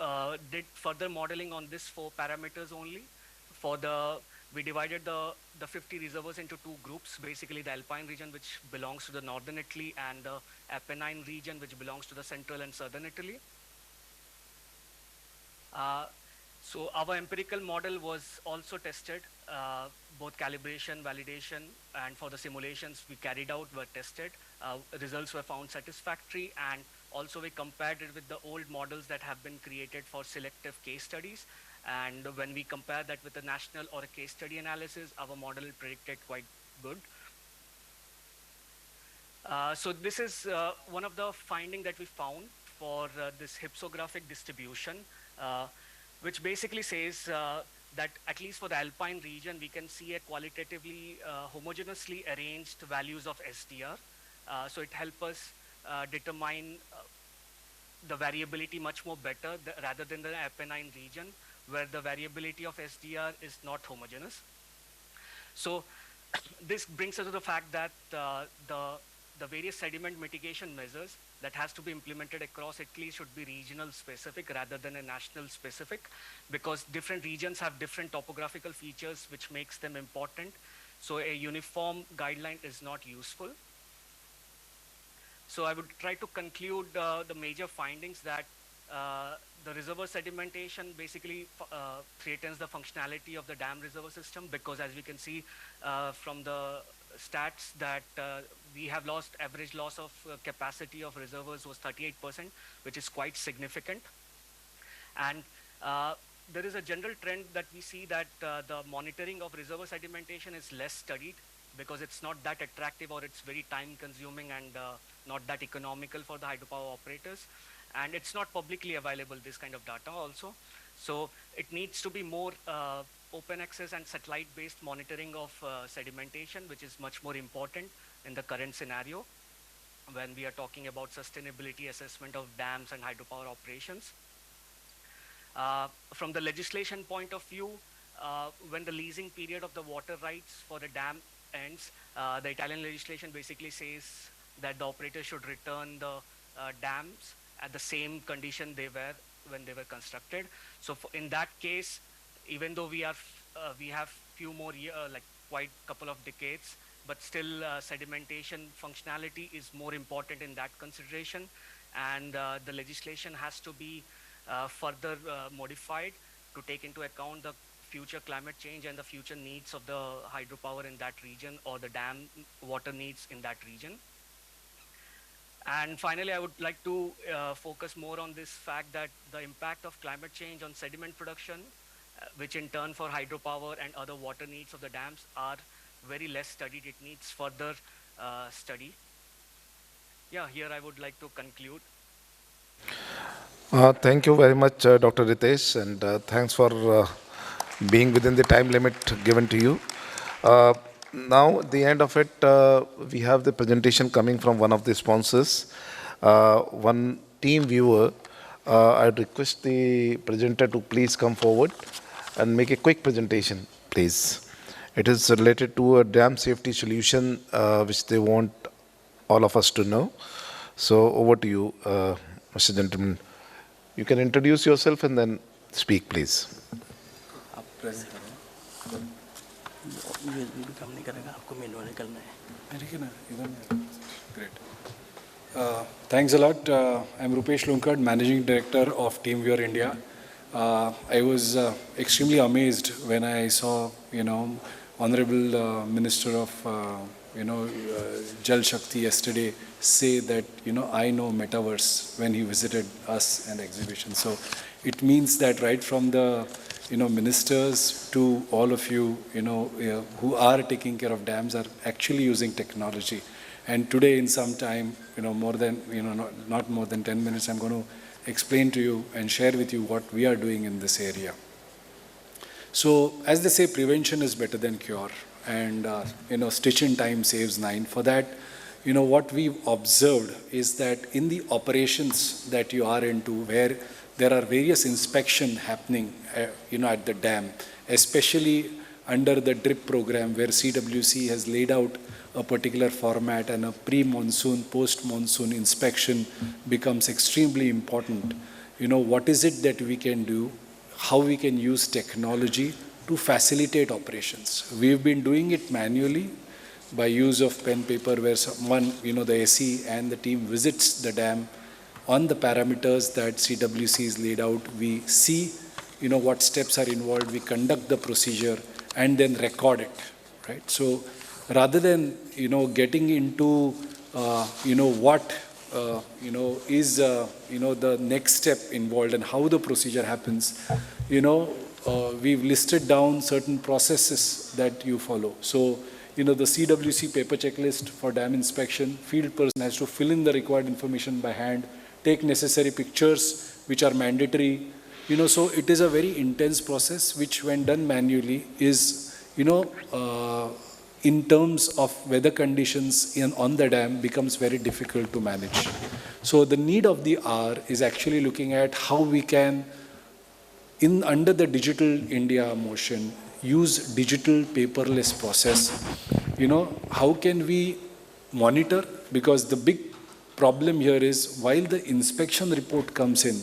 did further modeling on these 4 parameters only. We divided the 50 reservoirs into 2 groups, basically the Alpine region, which belongs to the northern Italy, and the Apennine region, which belongs to the central and southern Italy. So our empirical model was also tested, both calibration, validation, and for the simulations we carried out were tested. Results were found satisfactory, and also we compared it with the old models that have been created for selective case studies. And when we compare that with the national or a case study analysis, our model predicted quite good. So this is one of the findings that we found for this hypsographic distribution, which basically says that at least for the Alpine region, we can see a qualitatively homogeneously arranged values of SDR. So it helps us determine the variability much more better rather than the Apennine region, where the variability of SDR is not homogeneous. So this brings us to the fact that the various sediment mitigation measures that has to be implemented across Italy should be regional specific rather than a national specific, because different regions have different topographical features which makes them important. So a uniform guideline is not useful. So I would try to conclude the major findings that the reservoir sedimentation basically threatens the functionality of the dam reservoir system, because as we can see from the stats that we have lost, average loss of capacity of reservoirs was 38%, which is quite significant. And there is a general trend that we see that the monitoring of reservoir sedimentation is less studied, because it's not that attractive or it's very time consuming and not that economical for the hydropower operators. And it's not publicly available, this kind of data also. So it needs to be more open access and satellite-based monitoring of sedimentation, which is much more important in the current scenario when we are talking about sustainability assessment of dams and hydropower operations. From the legislation point of view, when the leasing period of the water rights for the dam ends, the Italian legislation basically says that the operator should return the dams at the same condition they were when they were constructed. So in that case, even though we have few more like quite couple of decades, but still sedimentation functionality is more important in that consideration, and the legislation has to be further modified to take into account the future climate change and the future needs of the hydropower in that region, or the dam water needs in that region. And finally, I would like to focus more on this fact that the impact of climate change on sediment production, which in turn for hydropower and other water needs of the dams, are very less studied. It needs further study. Yeah, here I would like to conclude. Thank you very much, Dr. Ritesh, and thanks for being within the time limit given to you. Now, at the end of it, we have the presentation coming from one of the sponsors, one team viewer. I'd request the presenter to please come forward and make a quick presentation, please. It is related to a dam safety solution, which they want all of us to know. So, over to you, Mr. Gentleman. You can introduce yourself and then speak, please. Great. Thanks a lot. I'm Rupesh Lunkad, Managing Director of TeamViewer India. I was extremely amazed when I saw, Honorable Minister of, Jal Shakti yesterday say that, I know metaverse when he visited us and exhibition. So it means that right from the, ministers to all of you, who are taking care of dams are actually using technology. And today in some time, more than, not more than 10 minutes, I'm going to explain to you and share with you what we are doing in this area. So as they say, prevention is better than cure. And, stitch in time saves 9. For that, what we've observed is that in the operations that you are into, where there are various inspection happening, at the dam, especially under the DRIP program, where CWC has laid out a particular format, and a pre-monsoon, post-monsoon inspection becomes extremely important. What is it that we can do, how we can use technology to facilitate operations. We've been doing it manually by use of pen paper, where someone, the SE and the team visits the dam on the parameters that CWC is laid out. We see, what steps are involved, we conduct the procedure and then record it, right? So rather than, getting into, what, is, the next step involved and how the procedure happens, we've listed down certain processes that you follow. So, the CWC paper checklist for dam inspection, field person has to fill in the required information by hand, take necessary pictures, which are mandatory. So it is a very intense process, which when done manually is, in terms of weather conditions on the dam becomes very difficult to manage. So the need of the hour is actually looking at how we can, under the digital India motion, use digital paperless process. How can we monitor? Because the big problem here is, while the inspection report comes in,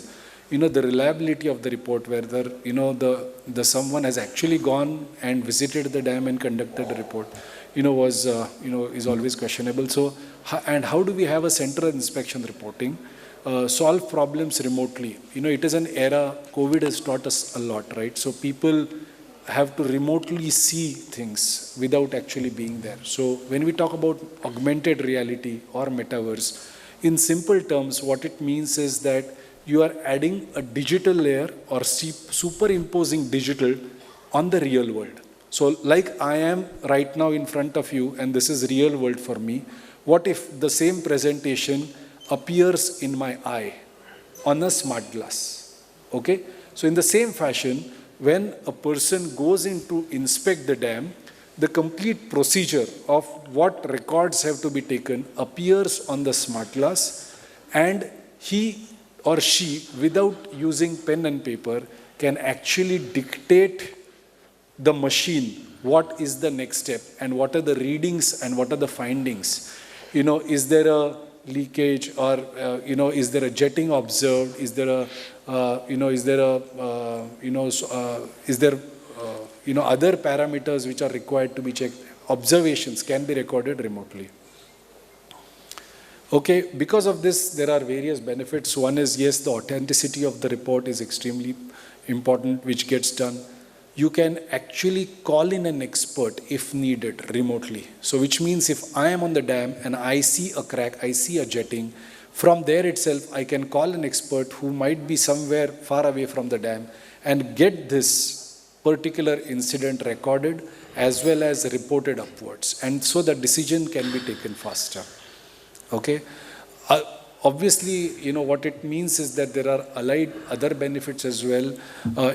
the reliability of the report, whether, the someone has actually gone and visited the dam and conducted a report, was, is always questionable. So, and how do we have a central inspection reporting? Solve problems remotely. It is an era, COVID has taught us a lot, right? So people have to remotely see things without actually being there. So when we talk about augmented reality or metaverse, in simple terms, what it means is that you are adding a digital layer or superimposing digital on the real world. So like I am right now in front of you, and this is real world for me, what if the same presentation appears in my eye on a smart glass? Okay? So in the same fashion, when a person goes in to inspect the dam, the complete procedure of what records have to be taken appears on the smart glass, and he or she, without using pen and paper, can actually dictate the machine what is the next step and what are the readings and what are the findings. Is there a leakage, or is there a jetting observed? Is there a other parameters which are required to be checked? Observations can be recorded remotely. Okay, because of this, there are various benefits. One is, yes, the authenticity of the report is extremely important, which gets done. You can actually call in an expert if needed remotely. So which means if I am on the dam and I see a crack, I see a jetting, from there itself I can call an expert who might be somewhere far away from the dam and get this particular incident recorded as well as reported upwards. And so the decision can be taken faster. Okay. Obviously, what it means is that there are allied other benefits as well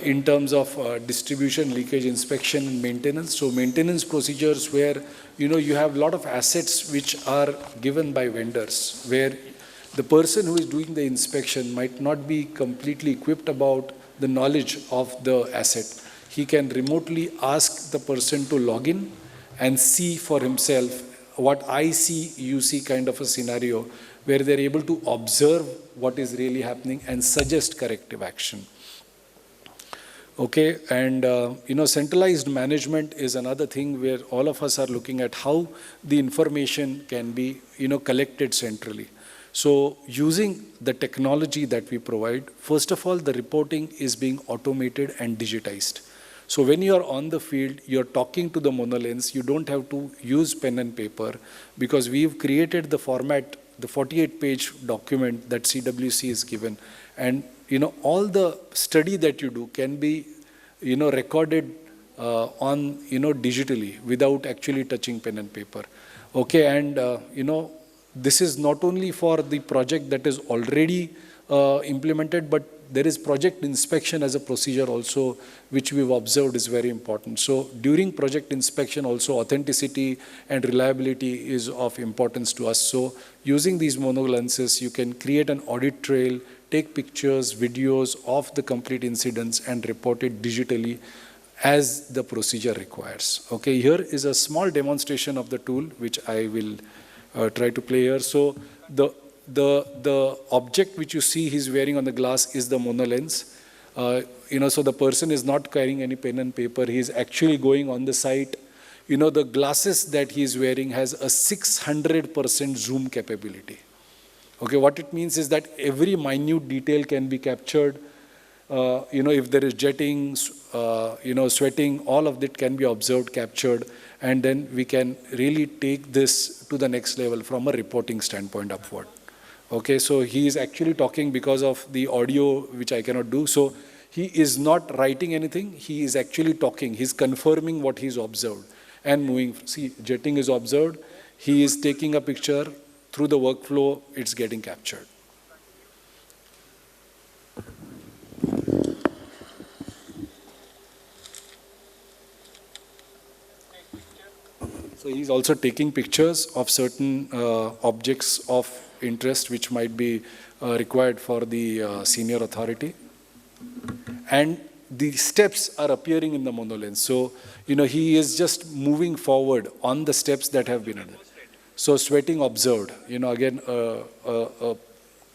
in terms of distribution, leakage, inspection, and maintenance. So maintenance procedures where, you have a lot of assets which are given by vendors, where the person who is doing the inspection might not be completely equipped about the knowledge of the asset. He can remotely ask the person to log in and see for himself what I see, you see kind of a scenario, where they're able to observe what is really happening and suggest corrective action. Okay, and centralized management is another thing where all of us are looking at how the information can be, collected centrally. So using the technology that we provide, first of all, the reporting is being automated and digitized. So when you are on the field, you're talking to the monolens, you don't have to use pen and paper, because we've created the format, the 48-page document that CWC is given. And, all the study that you do can be, recorded on, digitally without actually touching pen and paper. Okay, and, this is not only for the project that is already implemented, but there is project inspection as a procedure also, which we've observed is very important. So during project inspection also, authenticity and reliability is of importance to us. So using these monolenses, you can create an audit trail, take pictures, videos of the complete incidents and report it digitally as the procedure requires. Okay, here is a small demonstration of the tool, which I will try to play here. So the object which you see he's wearing on the glass is the monolens. So the person is not carrying any pen and paper. He's actually going on the site. The glasses that he's wearing has a 600% zoom capability. Okay, what it means is that every minute detail can be captured. If there is jetting, sweating, all of that can be observed, captured, and then we can really take this to the next level from a reporting standpoint upward. Okay, so he is actually talking because of the audio, which I cannot do. So he is not writing anything. He is actually talking. He's confirming what he's observed and moving. See, jetting is observed. He is taking a picture. Through the workflow, it's getting captured. So he's also taking pictures of certain objects of interest which might be required for the senior authority. And the steps are appearing in the monolens. So, he is just moving forward on the steps that have been added. So sweating observed, again,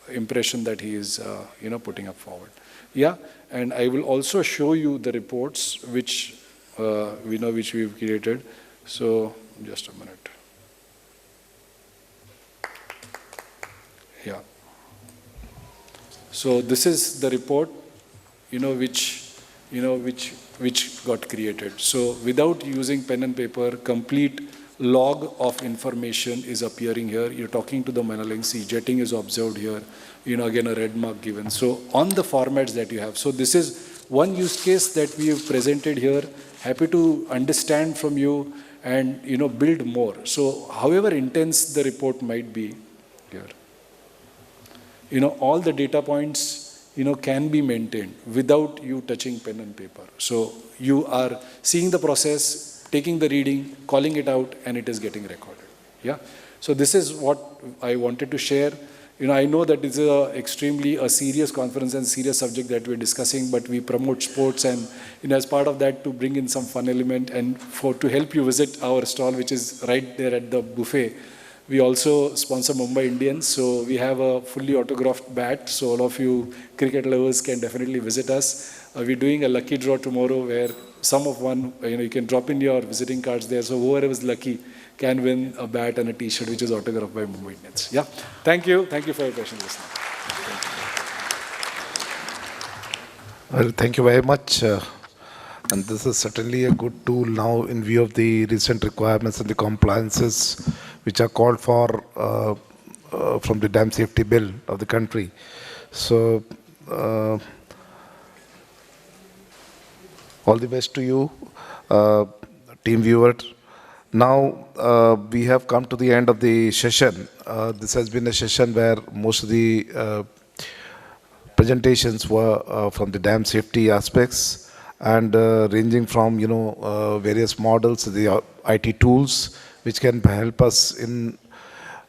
impression that he is, putting up forward. Yeah, and I will also show you the reports which, which we've created. So just a minute. Yeah. So this is the report, which got created. So without using pen and paper, complete log of information is appearing here. You're talking to the monolens, see, jetting is observed here, again a red mark given. So on the formats that you have. So this is one use case that we have presented here. Happy to understand from you and, build more. So however intense the report might be here, all the data points, can be maintained without you touching pen and paper. So you are seeing the process, taking the reading, calling it out, and it is getting recorded. Yeah. So this is what I wanted to share. I know that it's extremely a serious conference and serious subject that we're discussing, but we promote sports and, as part of that, to bring in some fun element and to help you visit our stall, which is right there at the buffet. We also sponsor Mumbai Indians, so we have a fully autographed bat, so all of you cricket lovers can definitely visit us. We're doing a lucky draw tomorrow where you can drop in your visiting cards there, so whoever is lucky can win a bat and a t-shirt which is autographed by Mumbai Indians. Yeah, thank you for your patient listening. Well, thank you very much. And this is certainly a good tool now in view of the recent requirements and the compliances which are called for from the dam safety bill of the country. So, all the best to you, team viewer. Now, we have come to the end of the session. This has been a session where most of the presentations were from the dam safety aspects and ranging from, various models, the IT tools, which can help us in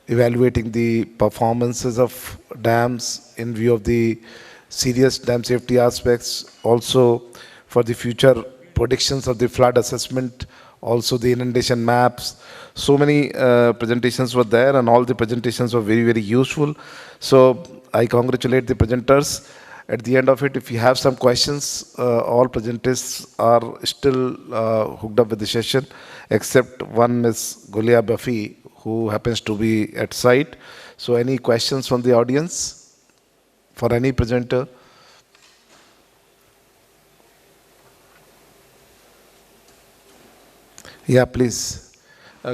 evaluating the performances of dams in view of the serious dam safety aspects, also for the future predictions of the flood assessment, also the inundation maps. So many presentations were there, and all the presentations were very, very useful. So I congratulate the presenters. At the end of it, if you have some questions, all presenters are still hooked up with the session, except one Ms. Gulia Bafi, who happens to be at site. So any questions from the audience for any presenter? Yeah, please.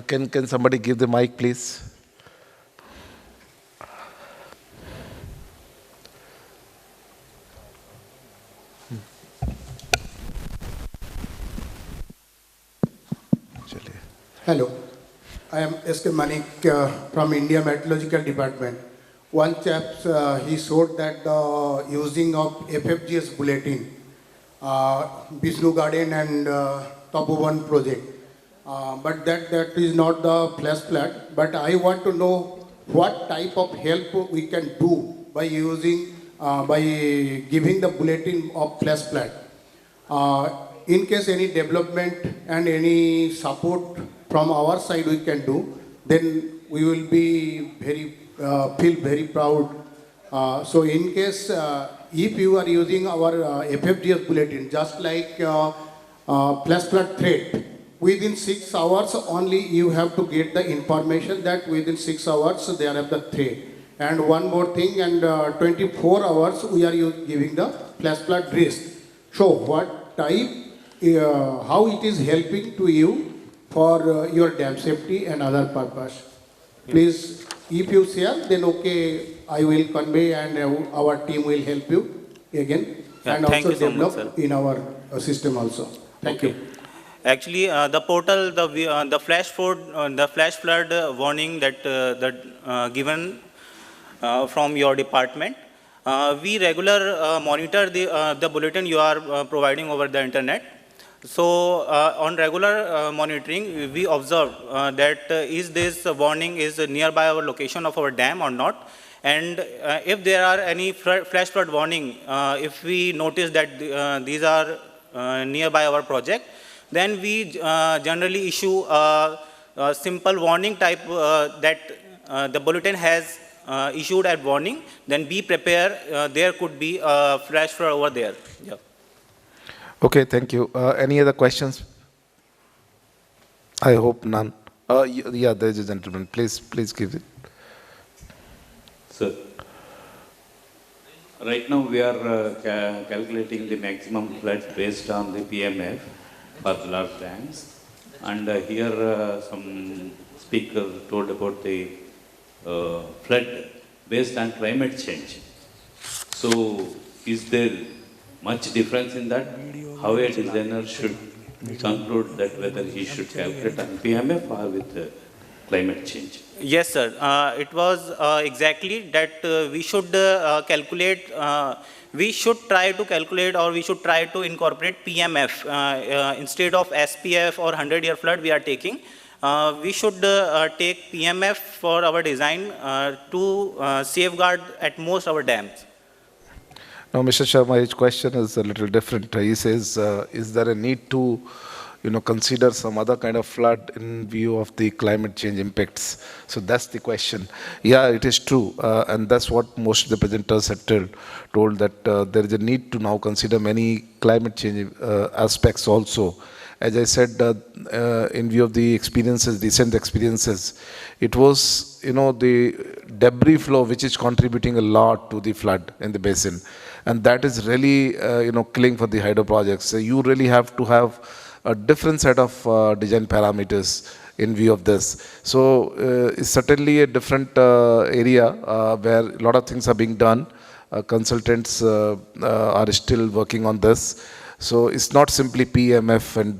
Can somebody give the mic, please? Hello, I am S.K. Manik from India Meteorological Department. One chap, he showed that the using of FFGS bulletin, Vishnu Garden and Tapovan project. But that is not the flash flood. But I want to know what type of help we can do by using, by giving the bulletin of flash flood. In case any development and any support from our side we can do, then we will be feel very proud. So in case if you are using our FFGS bulletin, just like flash flood threat, within 6 hours only you have to get the information that within 6 hours there are the threat. And one more thing, and 24 hours we are giving the flash flood risk. So what type, how it is helping to you for your dam safety and other purpose. Please, if you share, then okay, I will convey and our team will help you again, and also develop in our system also. Thank you. Actually, the portal, the flash flood warning that given from your department, we regular monitor the bulletin you are providing over the internet. So on regular monitoring, we observe that is this warning is nearby our location of our dam or not, and if there are any flash flood warning, if we notice that these are nearby our project, then we generally issue a simple warning type that the bulletin has issued a warning, then be prepared, there could be a flash flood over there. Yeah. Okay, thank you. Any other questions? I hope none. Yeah, there's a gentleman. Please give it. Sir, right now we are calculating the maximum floods based on the PMF for the large dams. And here some speaker told about the flood based on climate change. So is there much difference in that? How a designer should conclude that whether he should calculate on PMF or with climate change? Yes, sir. It was exactly that we should calculate, we should try to calculate, or we should try to incorporate PMF. Instead of SPF or 100-year flood we are taking, we should take PMF for our design to safeguard at most our dams. Now, Mr. Sharma, his question is a little different. He says, is there a need to, consider some other kind of flood in view of the climate change impacts? So that's the question. Yeah, it is true. And that's what most of the presenters have told that there is a need to now consider many climate change aspects also. As I said, in view of the experiences, recent experiences, it was, the debris flow which is contributing a lot to the flood in the basin. And that is really, killing for the hydro projects. So you really have to have a different set of design parameters in view of this. So it's certainly a different area where a lot of things are being done. Consultants are still working on this. So it's not simply PMF and,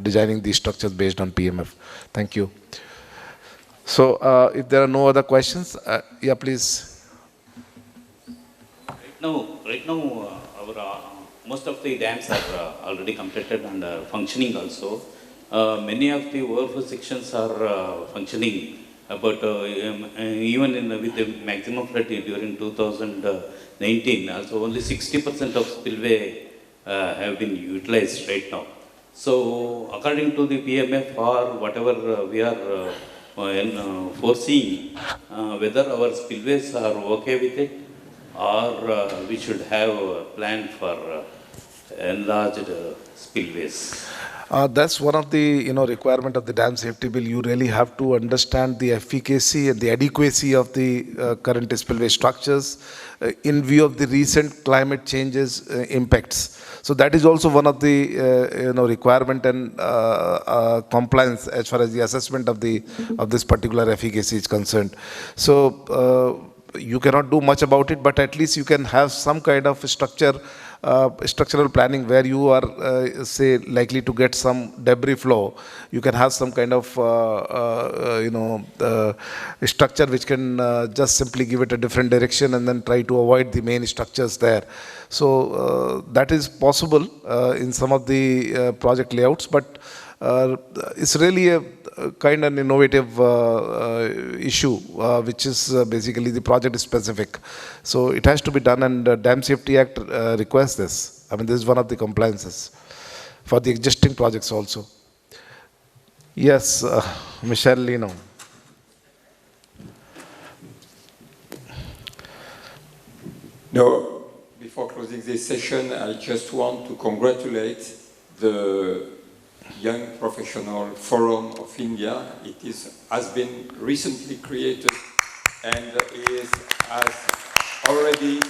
designing these structures based on PMF. Thank you. So if there are no other questions, yeah, please. Right now, our most of the dams are already completed and functioning also. Many of the overflow sections are functioning, but even with the maximum flood during 2019, also only 60% of spillway have been utilized right now. So according to the PMF or whatever we are foreseeing, whether our spillways are okay with it, or we should have a plan for enlarged spillways. That's one of the requirement of the dam safety bill. You really have to understand the efficacy and the adequacy of the current spillway structures in view of the recent climate changes impacts. So that is also one of the requirement and compliance as far as the assessment of this particular efficacy is concerned. So you cannot do much about it, but at least you can have some kind of structural planning where you are, say, likely to get some debris flow. You can have some kind of, structure which can just simply give it a different direction and then try to avoid the main structures there. So that is possible in some of the project layouts, but it's really a kind of innovative issue, which is basically the project specific. So it has to be done, and Dam Safety Act requires this. I mean, this is one of the compliances for the existing projects also. Yes, Michelle Lino. No, before closing this session, I just want to congratulate the Young Professional Forum of India. It has been recently created and has already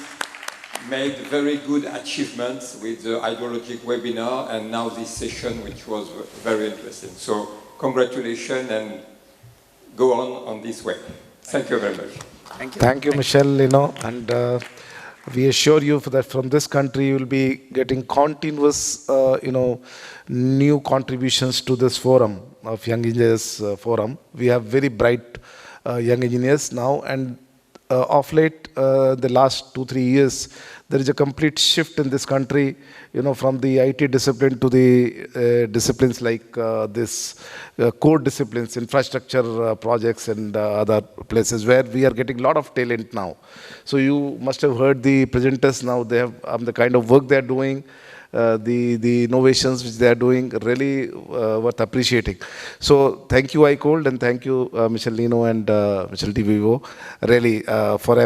made very good achievements with the hydrologic webinar and now this session, which was very interesting. So congratulations and go on this way. Thank you very much. Thank you. Thank you, Michelle Lino. And we assure you that from this country you will be getting continuous, new contributions to this forum of Young Engineers Forum. We have very bright young engineers now, and of late, the last 2-3 years, there is a complete shift in this country, from the IT discipline to the disciplines like this core disciplines, infrastructure projects and other places where we are getting a lot of talent now. So you must have heard the presenters now. They have the kind of work they are doing. The innovations which they are doing really worth appreciating. So thank you, INCOLD, and thank you, Michelle Lino and Michelle Di Vivo, really for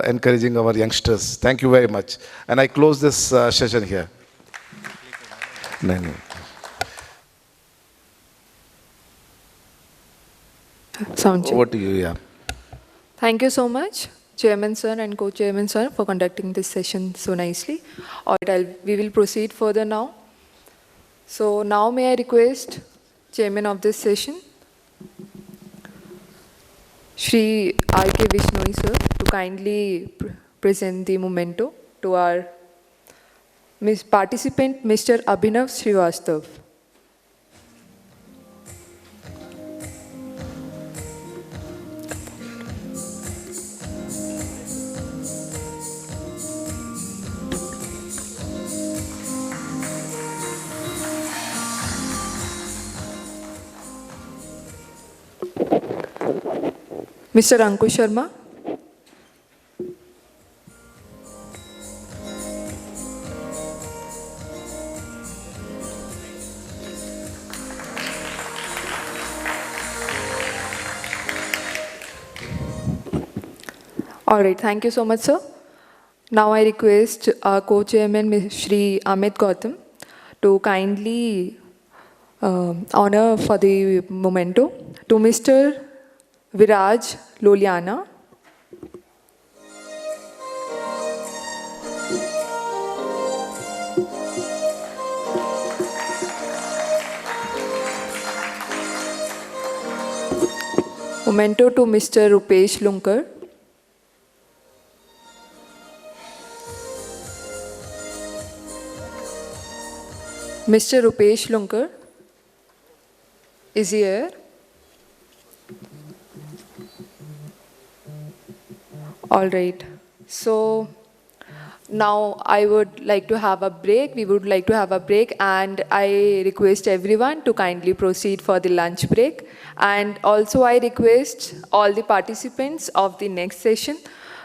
encouraging our youngsters. Thank you very much. And I close this session here. No. Over to you, yeah. Thank you so much, Chairman Sir and Co-Chairman Sir, for conducting this session so nicely. All right, we will proceed further now. So now may I request Chairman of this session, Shri R.K. Vishnoi Sir, to kindly present the memento to our participant, Mr. Abhinav Srivastav. Mr. Ankush Sharma. All right, thank you so much, sir. Now I request our co-chairman, Shri Amit Gautam, to kindly honor for the memento to Mr. Viraj Loliana. Memento to Mr. Rupesh Lunkar. Mr. Rupesh Lunkar, is he here? All right. So now I would like to have a break. We would like to have a break, and I request everyone to kindly proceed for the lunch break. And also I request all the participants of the next session,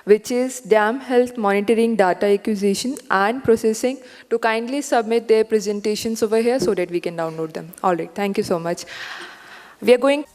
which is dam health monitoring, data acquisition and processing, to kindly submit their presentations over here so that we can download them. All right, thank you so much. We are going